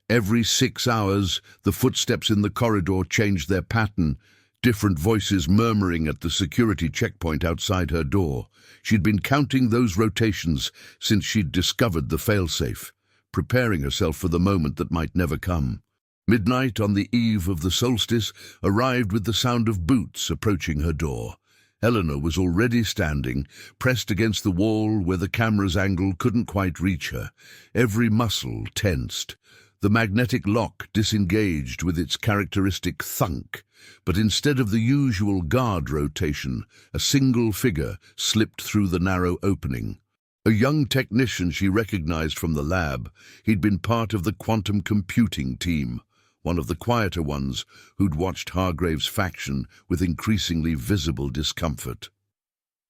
Every 6 hours, the footsteps in the corridor changed their pattern, different voices murmuring at the security checkpoint outside her door. She'd been counting those rotations since she'd discovered the failsafe, preparing herself for the moment that might never come. Midnight on the eve of the solstice arrived with the sound of boots approaching her door. Eleanor was already standing, pressed against the wall where the camera's angle couldn't quite reach her, every muscle tensed. The magnetic lock disengaged with its characteristic thunk, but instead of the usual guard rotation, a single figure slipped through the narrow opening. A young technician she recognized from the lab. He'd been part of the quantum computing team, one of the quieter ones who'd watched Hargrave's faction with increasingly visible discomfort.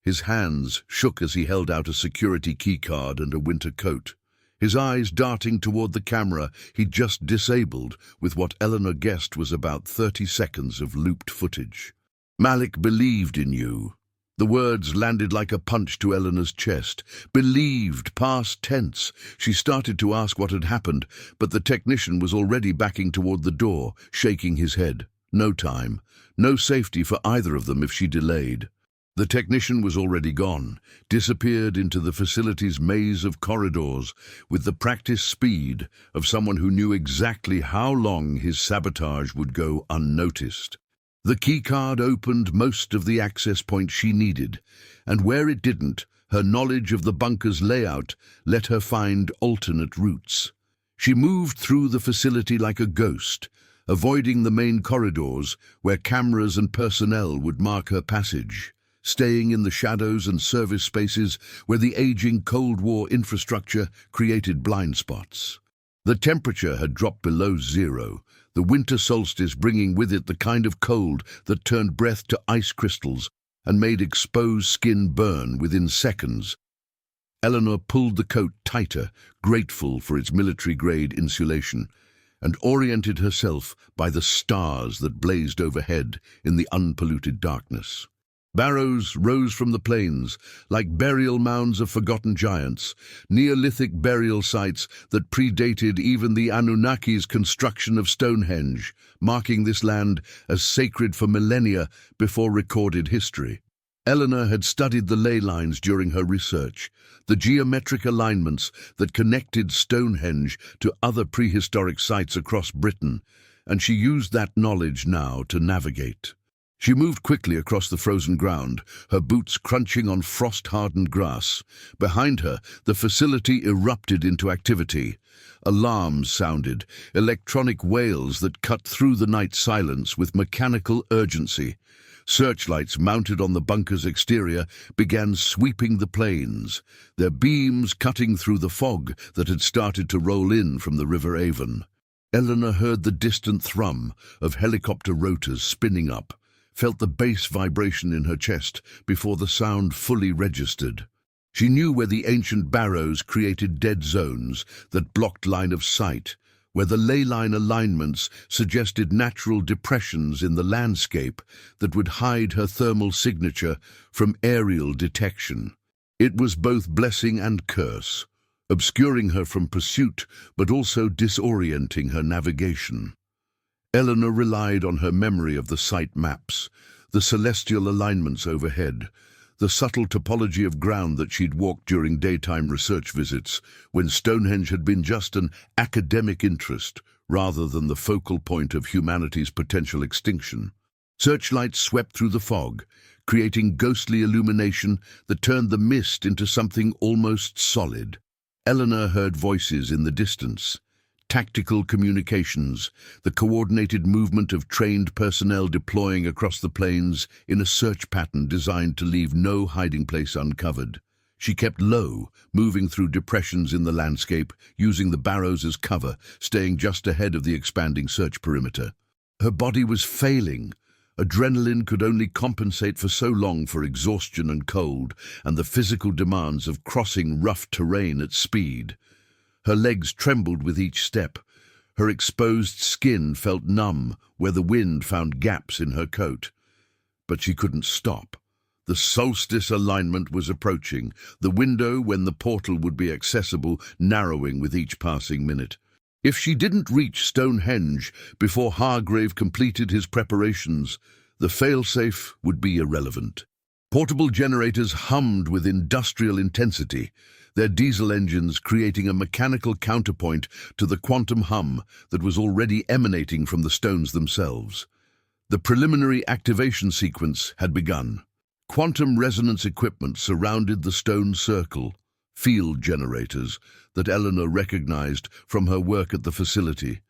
His hands shook as he held out a security keycard and a winter coat, his eyes darting toward the camera he'd just disabled with what Eleanor guessed was about 30 seconds of looped footage. "Malik believed in you." The words landed like a punch to Eleanor's chest. Believed, past tense. She started to ask what had happened, but the technician was already backing toward the door, shaking his head. No time. No safety for either of them if she delayed. The technician was already gone, disappeared into the facility's maze of corridors with the practiced speed of someone who knew exactly how long his sabotage would go unnoticed. The keycard opened most of the access points she needed, and where it didn't, her knowledge of the bunker's layout let her find alternate routes. She moved through the facility like a ghost, avoiding the main corridors where cameras and personnel would mark her passage, staying in the shadows and service spaces where the aging Cold War infrastructure created blind spots. The temperature had dropped below zero, the winter solstice bringing with it the kind of cold that turned breath to ice crystals and made exposed skin burn within seconds. Eleanor pulled the coat tighter, grateful for its military-grade insulation, and oriented herself by the stars that blazed overhead in the unpolluted darkness. Barrows rose from the plains, like burial mounds of forgotten giants, Neolithic burial sites that predated even the Anunnaki's construction of Stonehenge, marking this land as sacred for millennia before recorded history. Eleanor had studied the ley lines during her research, the geometric alignments that connected Stonehenge to other prehistoric sites across Britain, and she used that knowledge now to navigate. She moved quickly across the frozen ground, her boots crunching on frost-hardened grass. Behind her, the facility erupted into activity. Alarms sounded, electronic wails that cut through the night silence with mechanical urgency. Searchlights mounted on the bunker's exterior began sweeping the plains, their beams cutting through the fog that had started to roll in from the River Avon. Eleanor heard the distant thrum of helicopter rotors spinning up, felt the bass vibration in her chest before the sound fully registered. She knew where the ancient barrows created dead zones that blocked line of sight, where the ley line alignments suggested natural depressions in the landscape that would hide her thermal signature from aerial detection. It was both blessing and curse. obscuring her from pursuit but also disorienting her navigation. Eleanor relied on her memory of the site maps, the celestial alignments overhead, the subtle topology of ground that she'd walked during daytime research visits, when Stonehenge had been just an academic interest rather than the focal point of humanity's potential extinction. Searchlights swept through the fog, creating ghostly illumination that turned the mist into something almost solid. Eleanor heard voices in the distance, tactical communications, the coordinated movement of trained personnel deploying across the plains in a search pattern designed to leave no hiding place uncovered. She kept low, moving through depressions in the landscape, using the barrows as cover, staying just ahead of the expanding search perimeter. Her body was failing. Adrenaline could only compensate for so long for exhaustion and cold, and the physical demands of crossing rough terrain at speed. Her legs trembled with each step. Her exposed skin felt numb where the wind found gaps in her coat. But she couldn't stop. The solstice alignment was approaching, the window when the portal would be accessible narrowing with each passing minute. If she didn't reach Stonehenge before Hargrave completed his preparations, the failsafe would be irrelevant. Portable generators hummed with industrial intensity, their diesel engines creating a mechanical counterpoint to the quantum hum that was already emanating from the stones themselves. The preliminary activation sequence had begun. Quantum resonance equipment surrounded the stone circle, field generators that Eleanor recognized from her work at the facility,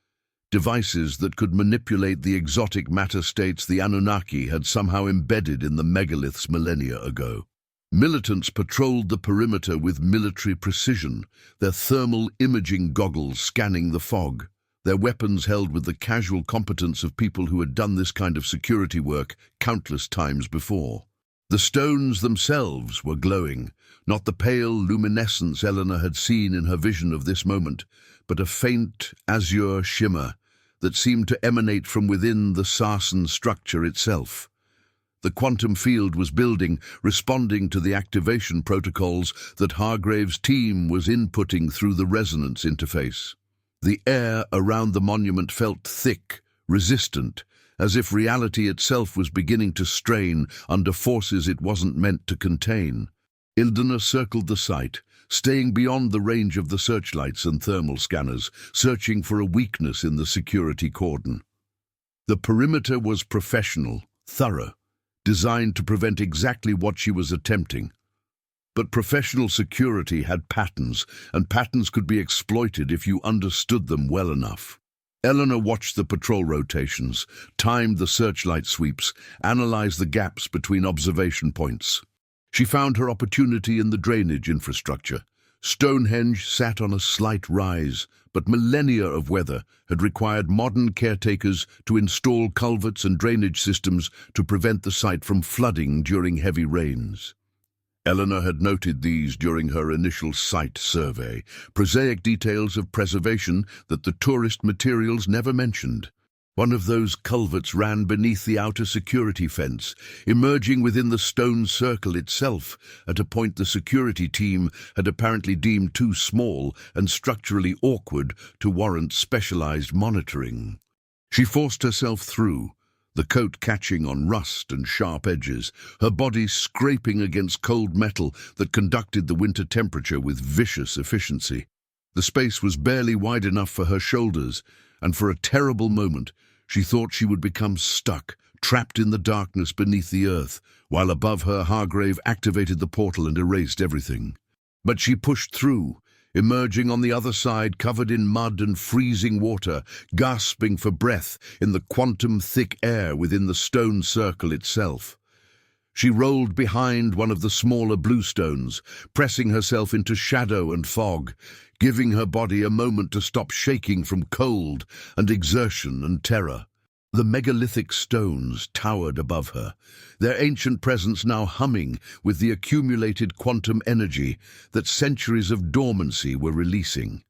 devices that could manipulate the exotic matter states the Anunnaki had somehow embedded in the megaliths millennia ago. Militants patrolled the perimeter with military precision, their thermal imaging goggles scanning the fog, their weapons held with the casual competence of people who had done this kind of security work countless times before. The stones themselves were glowing, not the pale luminescence Eleanor had seen in her vision of this moment, but a faint azure shimmer that seemed to emanate from within the sarsen structure itself. The quantum field was building, responding to the activation protocols that Hargrave's team was inputting through the resonance interface. The air around the monument felt thick, resistant, as if reality itself was beginning to strain under forces it wasn't meant to contain. Eleanor circled the site, staying beyond the range of the searchlights and thermal scanners, searching for a weakness in the security cordon. The perimeter was professional, thorough, designed to prevent exactly what she was attempting. But professional security had patterns, and patterns could be exploited if you understood them well enough. Eleanor watched the patrol rotations, timed the searchlight sweeps, analyzed the gaps between observation points. She found her opportunity in the drainage infrastructure. Stonehenge sat on a slight rise, but millennia of weather had required modern caretakers to install culverts and drainage systems to prevent the site from flooding during heavy rains. Eleanor had noted these during her initial site survey, prosaic details of preservation that the tourist materials never mentioned. One of those culverts ran beneath the outer security fence, emerging within the stone circle itself, at a point the security team had apparently deemed too small and structurally awkward to warrant specialized monitoring. She forced herself through, the coat catching on rust and sharp edges, her body scraping against cold metal that conducted the winter temperature with vicious efficiency. The space was barely wide enough for her shoulders, and for a terrible moment, she thought she would become stuck, trapped in the darkness beneath the earth, while above her Hargrave activated the portal and erased everything. But she pushed through, emerging on the other side covered in mud and freezing water, gasping for breath in the quantum-thick air within the stone circle itself. She rolled behind one of the smaller bluestones, pressing herself into shadow and fog, giving her body a moment to stop shaking from cold and exertion and terror. The megalithic stones towered above her, their ancient presence now humming with the accumulated quantum energy that centuries of dormancy were releasing.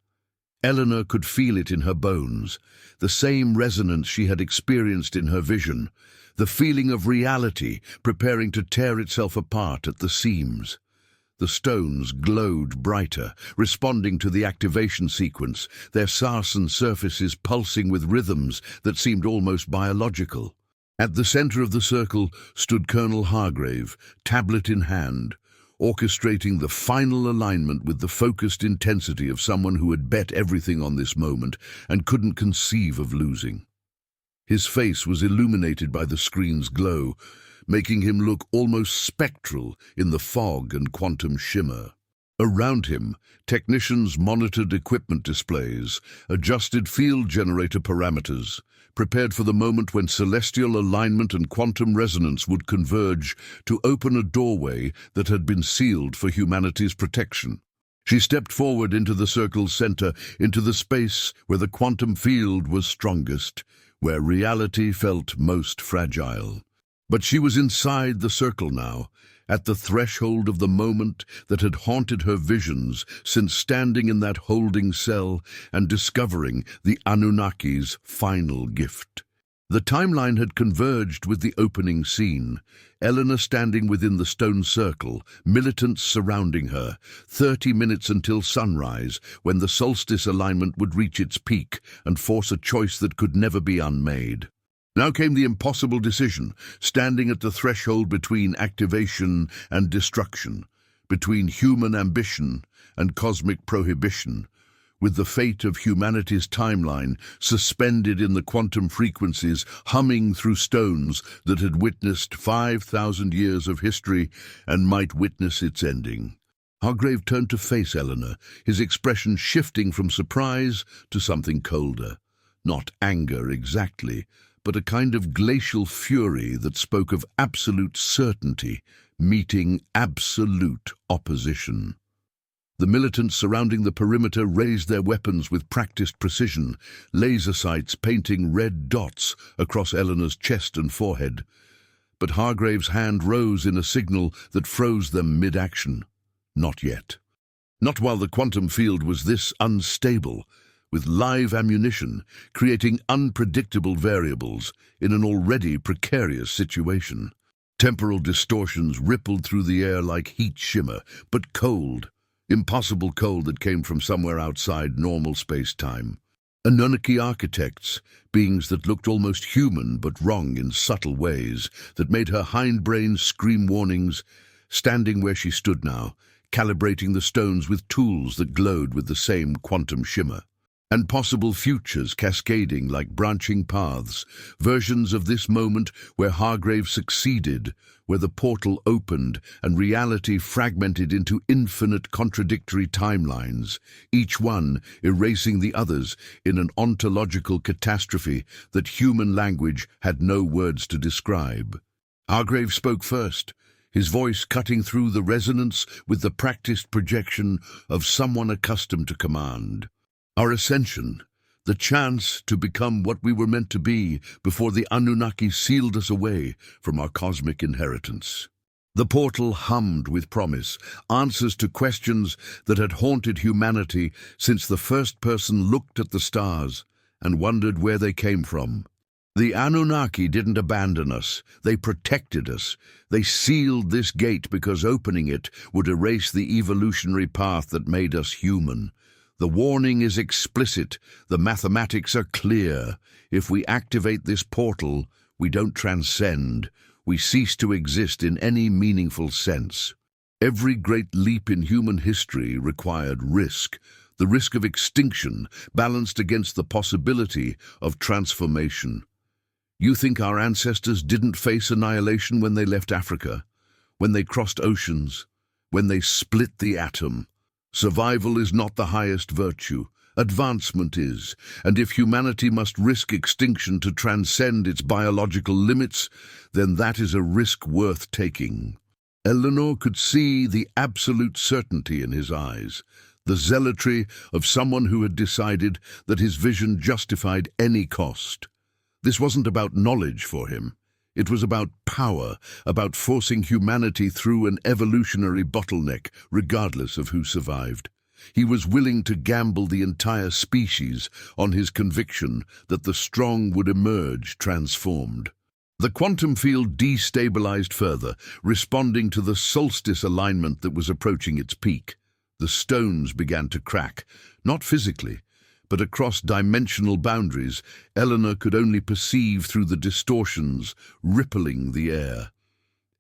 Eleanor could feel it in her bones, the same resonance she had experienced in her vision, the feeling of reality preparing to tear itself apart at the seams. The stones glowed brighter, responding to the activation sequence, their sarsen surfaces pulsing with rhythms that seemed almost biological. At the center of the circle stood Colonel Hargrave, tablet in hand, orchestrating the final alignment with the focused intensity of someone who had bet everything on this moment and couldn't conceive of losing. His face was illuminated by the screen's glow, making him look almost spectral in the fog and quantum shimmer. Around him, technicians monitored equipment displays, adjusted field generator parameters, prepared for the moment when celestial alignment and quantum resonance would converge to open a doorway that had been sealed for humanity's protection. She stepped forward into the circle's center, into the space where the quantum field was strongest, where reality felt most fragile. But she was inside the circle now, at the threshold of the moment that had haunted her visions since standing in that holding cell and discovering the Anunnaki's final gift. The timeline had converged with the opening scene, Eleanor standing within the stone circle, militants surrounding her, 30 minutes until sunrise, when the solstice alignment would reach its peak and force a choice that could never be unmade. Now came the impossible decision, standing at the threshold between activation and destruction, between human ambition and cosmic prohibition, with the fate of humanity's timeline suspended in the quantum frequencies humming through stones that had witnessed 5,000 years of history and might witness its ending. Hargrave turned to face Eleanor, his expression shifting from surprise to something colder. Not anger exactly, but a kind of glacial fury that spoke of absolute certainty meeting absolute opposition. The militants surrounding the perimeter raised their weapons with practiced precision, laser sights painting red dots across Eleanor's chest and forehead. But Hargrave's hand rose in a signal that froze them mid-action. Not yet. Not while the quantum field was this unstable, with live ammunition, creating unpredictable variables in an already precarious situation. Temporal distortions rippled through the air like heat shimmer, but cold, impossible cold that came from somewhere outside normal space-time. Anunnaki architects, beings that looked almost human but wrong in subtle ways, that made her hindbrain scream warnings, standing where she stood now, calibrating the stones with tools that glowed with the same quantum shimmer. And possible futures cascading like branching paths, versions of this moment where Hargrave succeeded, where the portal opened and reality fragmented into infinite contradictory timelines, each one erasing the others in an ontological catastrophe that human language had no words to describe. Hargrave spoke first, his voice cutting through the resonance with the practiced projection of someone accustomed to command. Our ascension, the chance to become what we were meant to be before the Anunnaki sealed us away from our cosmic inheritance. The portal hummed with promise, answers to questions that had haunted humanity since the first person looked at the stars and wondered where they came from. The Anunnaki didn't abandon us, they protected us. They sealed this gate because opening it would erase the evolutionary path that made us human. The warning is explicit, the mathematics are clear. If we activate this portal, we don't transcend, we cease to exist in any meaningful sense. Every great leap in human history required risk, the risk of extinction balanced against the possibility of transformation. You think our ancestors didn't face annihilation when they left Africa, when they crossed oceans, when they split the atom? Survival is not the highest virtue. Advancement is, and if humanity must risk extinction to transcend its biological limits, then that is a risk worth taking. Eleanor could see the absolute certainty in his eyes, the zealotry of someone who had decided that his vision justified any cost. This wasn't about knowledge for him. It was about power, about forcing humanity through an evolutionary bottleneck, regardless of who survived. He was willing to gamble the entire species on his conviction that the strong would emerge transformed. The quantum field destabilized further, responding to the solstice alignment that was approaching its peak. The stones began to crack, not physically, but across dimensional boundaries Eleanor could only perceive through the distortions rippling the air.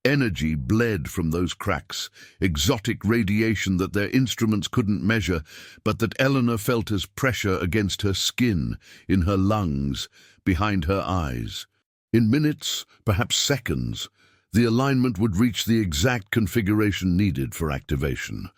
Energy bled from those cracks, exotic radiation that their instruments couldn't measure, but that Eleanor felt as pressure against her skin, in her lungs, behind her eyes. In minutes, perhaps seconds, the alignment would reach the exact configuration needed for activation.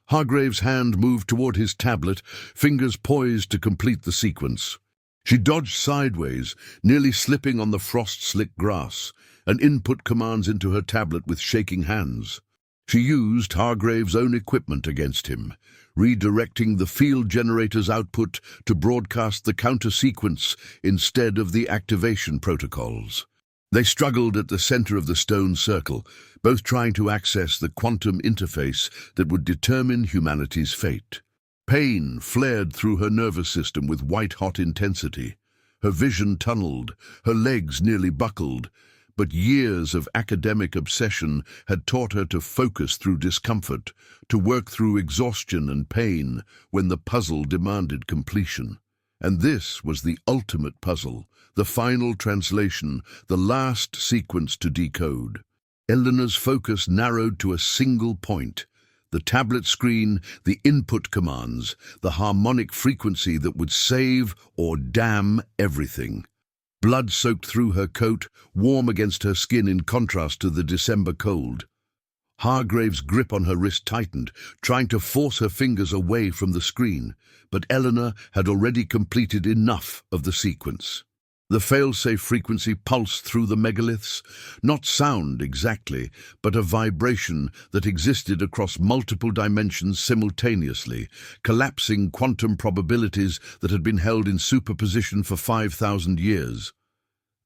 Hargrave's hand moved toward his tablet, fingers poised to complete the sequence. She dodged sideways, nearly slipping on the frost-slick grass, and input commands into her tablet with shaking hands. She used Hargrave's own equipment against him, redirecting the field generator's output to broadcast the counter-sequence instead of the activation protocols. They struggled at the center of the stone circle, both trying to access the quantum interface that would determine humanity's fate. Pain flared through her nervous system with white-hot intensity. Her vision tunneled, her legs nearly buckled, but years of academic obsession had taught her to focus through discomfort, to work through exhaustion and pain when the puzzle demanded completion. And this was the ultimate puzzle, the final translation, the last sequence to decode. Eleanor's focus narrowed to a single point: the tablet screen, the input commands, the harmonic frequency that would save or damn everything. Blood soaked through her coat, warm against her skin in contrast to the December cold. Hargrave's grip on her wrist tightened, trying to force her fingers away from the screen, but Eleanor had already completed enough of the sequence. The fail-safe frequency pulsed through the megaliths, not sound exactly, but a vibration that existed across multiple dimensions simultaneously, collapsing quantum probabilities that had been held in superposition for 5,000 years.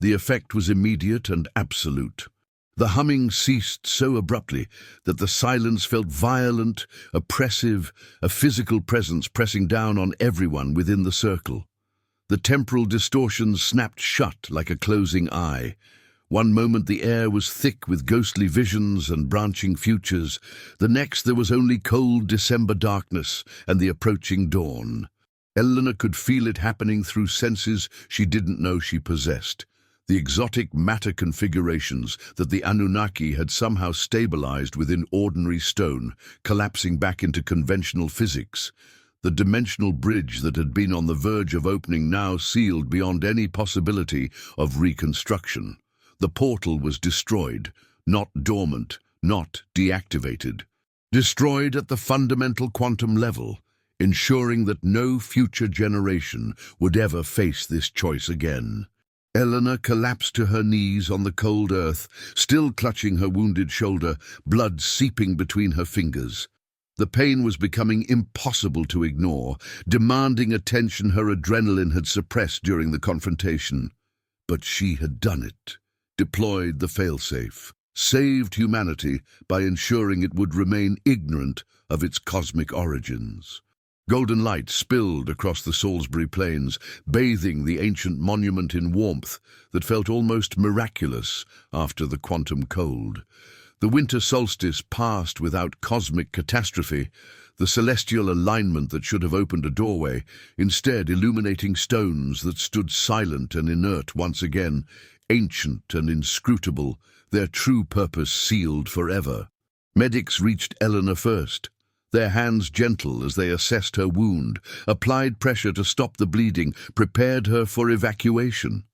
The effect was immediate and absolute. The humming ceased so abruptly that the silence felt violent, oppressive, a physical presence pressing down on everyone within the circle. The temporal distortions snapped shut like a closing eye. One moment the air was thick with ghostly visions and branching futures. The next there was only cold December darkness and the approaching dawn. Eleanor could feel it happening through senses she didn't know she possessed. The exotic matter configurations that the Anunnaki had somehow stabilized within ordinary stone, collapsing back into conventional physics. The dimensional bridge that had been on the verge of opening now sealed beyond any possibility of reconstruction. The portal was destroyed, not dormant, not deactivated. Destroyed at the fundamental quantum level, ensuring that no future generation would ever face this choice again. Eleanor collapsed to her knees on the cold earth, still clutching her wounded shoulder, blood seeping between her fingers. The pain was becoming impossible to ignore, demanding attention her adrenaline had suppressed during the confrontation. But she had done it, deployed the failsafe, saved humanity by ensuring it would remain ignorant of its cosmic origins. Golden light spilled across the Salisbury Plains, bathing the ancient monument in warmth that felt almost miraculous after the quantum cold. The winter solstice passed without cosmic catastrophe, the celestial alignment that should have opened a doorway, instead illuminating stones that stood silent and inert once again, ancient and inscrutable, their true purpose sealed forever. Medics reached Eleanor first, their hands gentle as they assessed her wound, applied pressure to stop the bleeding, prepared her for evacuation.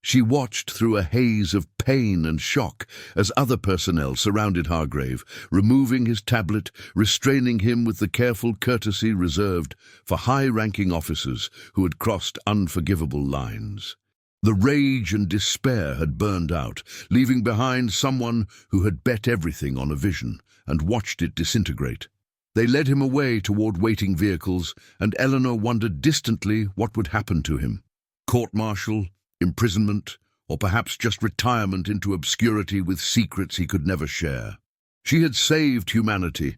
She watched through a haze of pain and shock as other personnel surrounded Hargrave, removing his tablet, restraining him with the careful courtesy reserved for high-ranking officers who had crossed unforgivable lines. The rage and despair had burned out, leaving behind someone who had bet everything on a vision and watched it disintegrate. They led him away toward waiting vehicles, and Eleanor wondered distantly what would happen to him. Court-martial, imprisonment, or perhaps just retirement into obscurity with secrets he could never share. She had saved humanity,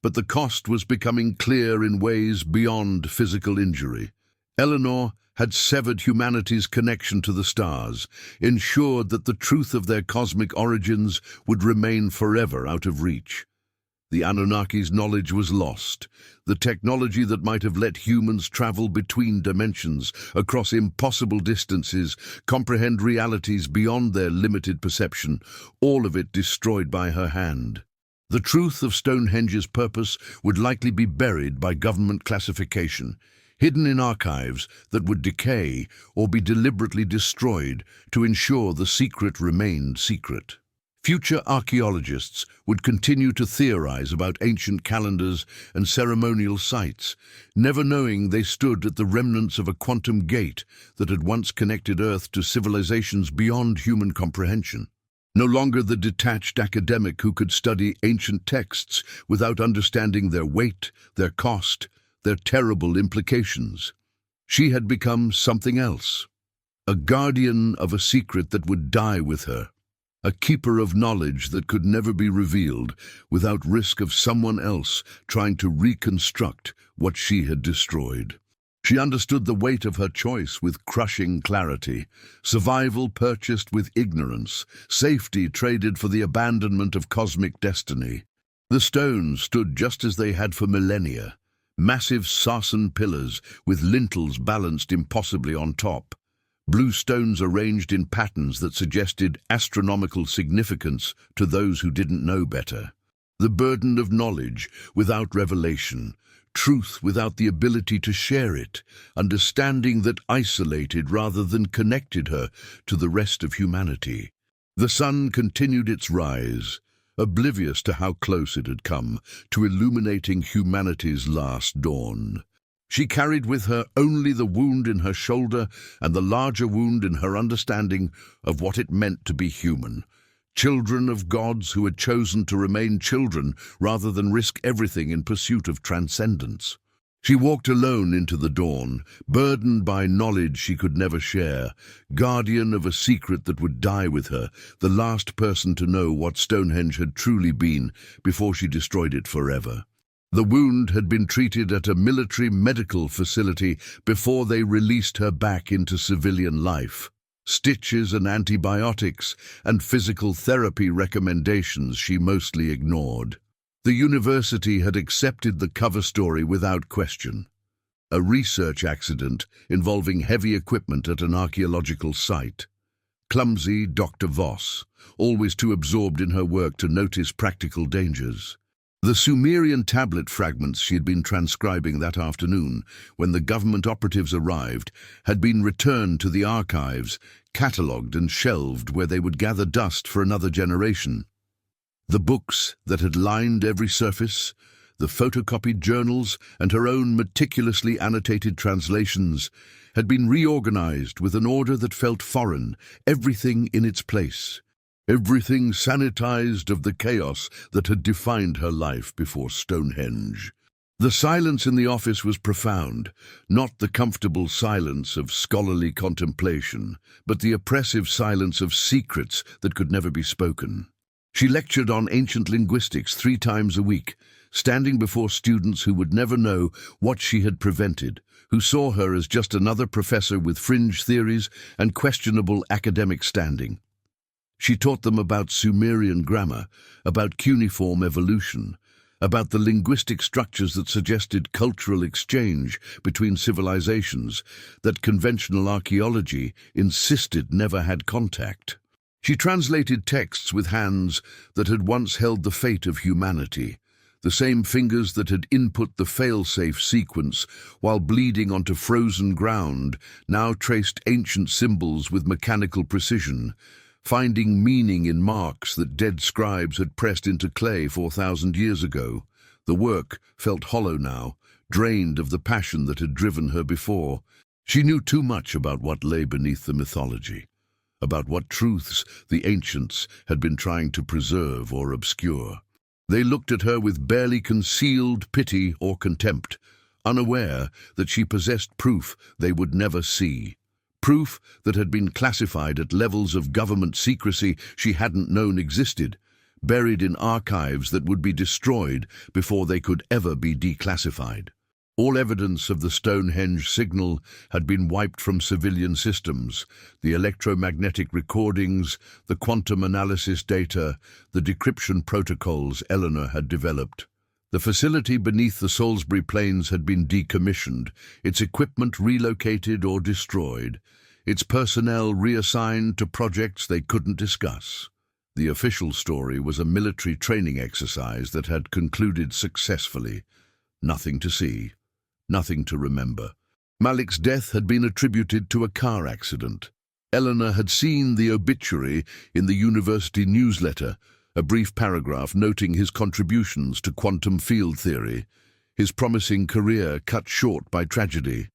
but the cost was becoming clear in ways beyond physical injury. Eleanor had severed humanity's connection to the stars, ensured that the truth of their cosmic origins would remain forever out of reach. The Anunnaki's knowledge was lost. The technology that might have let humans travel between dimensions, across impossible distances, comprehend realities beyond their limited perception, all of it destroyed by her hand. The truth of Stonehenge's purpose would likely be buried by government classification, hidden in archives that would decay or be deliberately destroyed to ensure the secret remained secret. Future archaeologists would continue to theorize about ancient calendars and ceremonial sites, never knowing they stood at the remnants of a quantum gate that had once connected Earth to civilizations beyond human comprehension. No longer the detached academic who could study ancient texts without understanding their weight, their cost, their terrible implications. She had become something else, a guardian of a secret that would die with her. A keeper of knowledge that could never be revealed without risk of someone else trying to reconstruct what she had destroyed. She understood the weight of her choice with crushing clarity, survival purchased with ignorance, safety traded for the abandonment of cosmic destiny. The stones stood just as they had for millennia, massive sarsen pillars with lintels balanced impossibly on top. Blue stones arranged in patterns that suggested astronomical significance to those who didn't know better. The burden of knowledge without revelation, truth without the ability to share it, understanding that isolated rather than connected her to the rest of humanity. The sun continued its rise, oblivious to how close it had come to illuminating humanity's last dawn. She carried with her only the wound in her shoulder and the larger wound in her understanding of what it meant to be human. Children of gods who had chosen to remain children rather than risk everything in pursuit of transcendence. She walked alone into the dawn, burdened by knowledge she could never share, guardian of a secret that would die with her, the last person to know what Stonehenge had truly been before she destroyed it forever. The wound had been treated at a military medical facility before they released her back into civilian life. Stitches and antibiotics and physical therapy recommendations she mostly ignored. The university had accepted the cover story without question. A research accident involving heavy equipment at an archaeological site. Clumsy Dr. Voss, always too absorbed in her work to notice practical dangers. The Sumerian tablet fragments she had been transcribing that afternoon, when the government operatives arrived, had been returned to the archives, catalogued and shelved where they would gather dust for another generation. The books that had lined every surface, the photocopied journals and her own meticulously annotated translations, had been reorganized with an order that felt foreign, everything in its place. Everything sanitized of the chaos that had defined her life before Stonehenge. The silence in the office was profound, not the comfortable silence of scholarly contemplation, but the oppressive silence of secrets that could never be spoken. She lectured on ancient linguistics 3 times a week, standing before students who would never know what she had prevented, who saw her as just another professor with fringe theories and questionable academic standing. She taught them about Sumerian grammar, about cuneiform evolution, about the linguistic structures that suggested cultural exchange between civilizations that conventional archaeology insisted never had contact. She translated texts with hands that had once held the fate of humanity, the same fingers that had input the fail-safe sequence while bleeding onto frozen ground now traced ancient symbols with mechanical precision, finding meaning in marks that dead scribes had pressed into clay 4,000 years ago. The work felt hollow now, drained of the passion that had driven her before. She knew too much about what lay beneath the mythology, about what truths the ancients had been trying to preserve or obscure. They looked at her with barely concealed pity or contempt, unaware that she possessed proof they would never see. Proof that had been classified at levels of government secrecy she hadn't known existed, buried in archives that would be destroyed before they could ever be declassified. All evidence of the Stonehenge signal had been wiped from civilian systems: the electromagnetic recordings, the quantum analysis data, the decryption protocols Eleanor had developed. The facility beneath the Salisbury Plains had been decommissioned, its equipment relocated or destroyed, its personnel reassigned to projects they couldn't discuss. The official story was a military training exercise that had concluded successfully. Nothing to see, nothing to remember. Malik's death had been attributed to a car accident. Eleanor had seen the obituary in the university newsletter, a brief paragraph noting his contributions to quantum field theory, his promising career cut short by tragedy.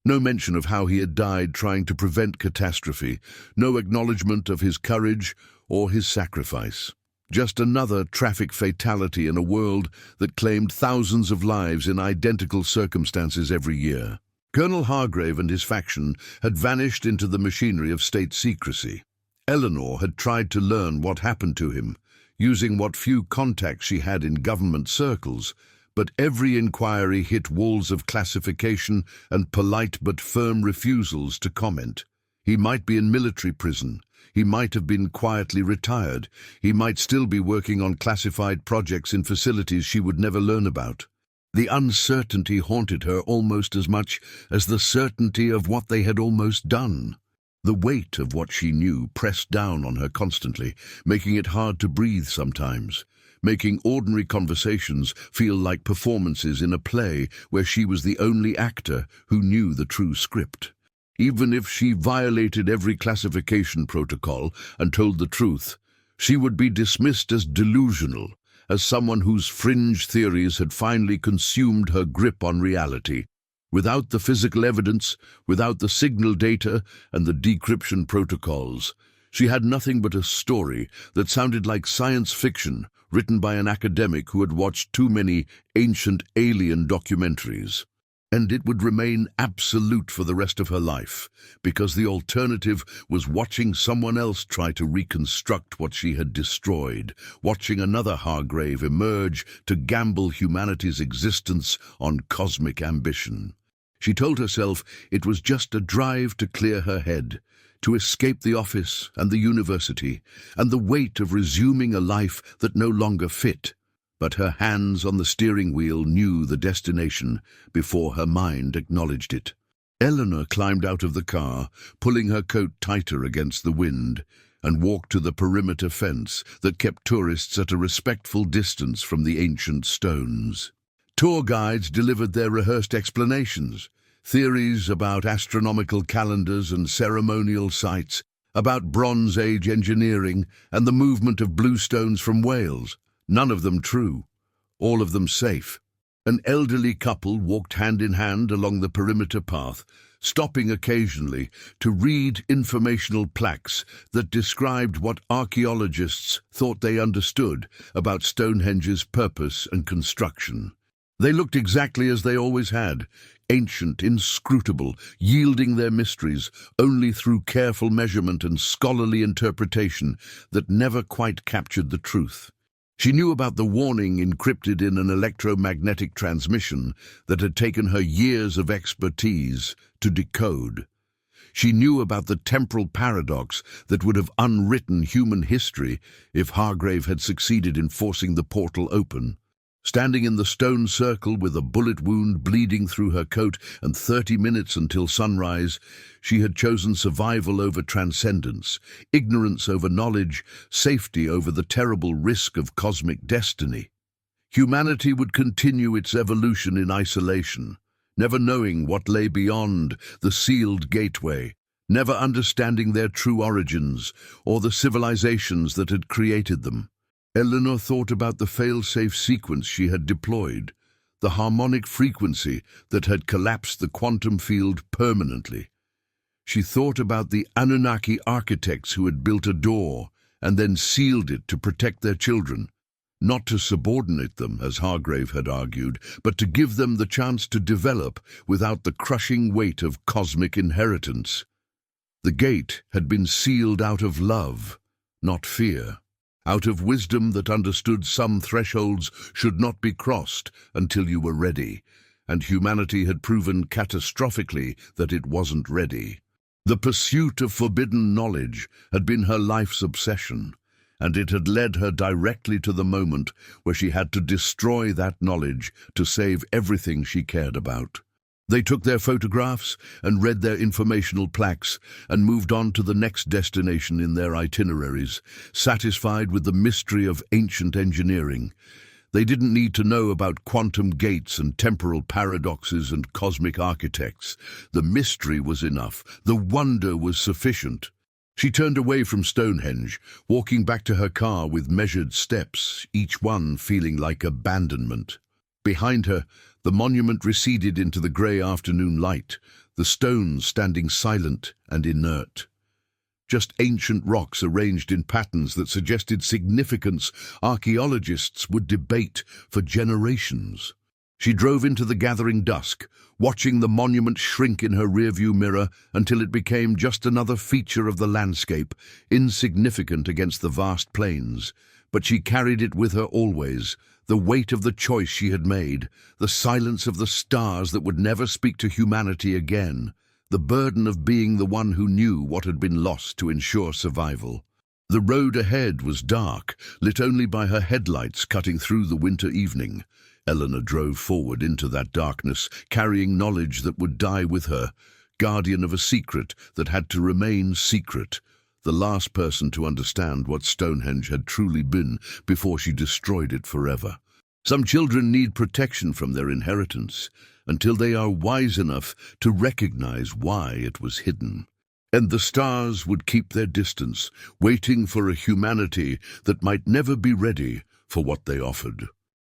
No mention of how he had died trying to prevent catastrophe, no acknowledgement of his courage or his sacrifice. Just another traffic fatality in a world that claimed thousands of lives in identical circumstances every year. Colonel Hargrave and his faction had vanished into the machinery of state secrecy. Eleanor had tried to learn what happened to him, using what few contacts she had in government circles, but every inquiry hit walls of classification and polite but firm refusals to comment. He might be in military prison. He might have been quietly retired. He might still be working on classified projects in facilities she would never learn about. The uncertainty haunted her almost as much as the certainty of what they had almost done. The weight of what she knew pressed down on her constantly, making it hard to breathe sometimes, making ordinary conversations feel like performances in a play where she was the only actor who knew the true script. Even if she violated every classification protocol and told the truth, she would be dismissed as delusional, as someone whose fringe theories had finally consumed her grip on reality. Without the physical evidence, without the signal data and the decryption protocols, she had nothing but a story that sounded like science fiction written by an academic who had watched too many ancient alien documentaries. And it would remain absolute for the rest of her life, because the alternative was watching someone else try to reconstruct what she had destroyed, watching another Hargrave emerge to gamble humanity's existence on cosmic ambition. She told herself it was just a drive to clear her head, to escape the office and the university, and the weight of resuming a life that no longer fit. But her hands on the steering wheel knew the destination before her mind acknowledged it. Eleanor climbed out of the car, pulling her coat tighter against the wind, and walked to the perimeter fence that kept tourists at a respectful distance from the ancient stones. Tour guides delivered their rehearsed explanations, theories about astronomical calendars and ceremonial sites, about Bronze Age engineering and the movement of bluestones from Wales. None of them true, all of them safe. An elderly couple walked hand in hand along the perimeter path, stopping occasionally to read informational plaques that described what archaeologists thought they understood about Stonehenge's purpose and construction. They looked exactly as they always had, ancient, inscrutable, yielding their mysteries only through careful measurement and scholarly interpretation that never quite captured the truth. She knew about the warning encrypted in an electromagnetic transmission that had taken her years of expertise to decode. She knew about the temporal paradox that would have unwritten human history if Hargrave had succeeded in forcing the portal open. Standing in the stone circle with a bullet wound bleeding through her coat and 30 minutes until sunrise, she had chosen survival over transcendence, ignorance over knowledge, safety over the terrible risk of cosmic destiny. Humanity would continue its evolution in isolation, never knowing what lay beyond the sealed gateway, never understanding their true origins or the civilizations that had created them. Eleanor thought about the fail-safe sequence she had deployed, the harmonic frequency that had collapsed the quantum field permanently. She thought about the Anunnaki architects who had built a door and then sealed it to protect their children, not to subordinate them, as Hargrave had argued, but to give them the chance to develop without the crushing weight of cosmic inheritance. The gate had been sealed out of love, not fear. Out of wisdom that understood some thresholds should not be crossed until you were ready, and humanity had proven catastrophically that it wasn't ready. The pursuit of forbidden knowledge had been her life's obsession, and it had led her directly to the moment where she had to destroy that knowledge to save everything she cared about. They took their photographs and read their informational plaques and moved on to the next destination in their itineraries, satisfied with the mystery of ancient engineering. They didn't need to know about quantum gates and temporal paradoxes and cosmic architects. The mystery was enough. The wonder was sufficient. She turned away from Stonehenge, walking back to her car with measured steps, each one feeling like abandonment. Behind her, the monument receded into the grey afternoon light, the stones standing silent and inert. Just ancient rocks arranged in patterns that suggested significance archaeologists would debate for generations. She drove into the gathering dusk, watching the monument shrink in her rearview mirror until it became just another feature of the landscape, insignificant against the vast plains. But she carried it with her always, the weight of the choice she had made, the silence of the stars that would never speak to humanity again, the burden of being the one who knew what had been lost to ensure survival. The road ahead was dark, lit only by her headlights cutting through the winter evening. Eleanor drove forward into that darkness, carrying knowledge that would die with her, guardian of a secret that had to remain secret, the last person to understand what Stonehenge had truly been before she destroyed it forever. Some children need protection from their inheritance until they are wise enough to recognize why it was hidden. And the stars would keep their distance, waiting for a humanity that might never be ready for what they offered.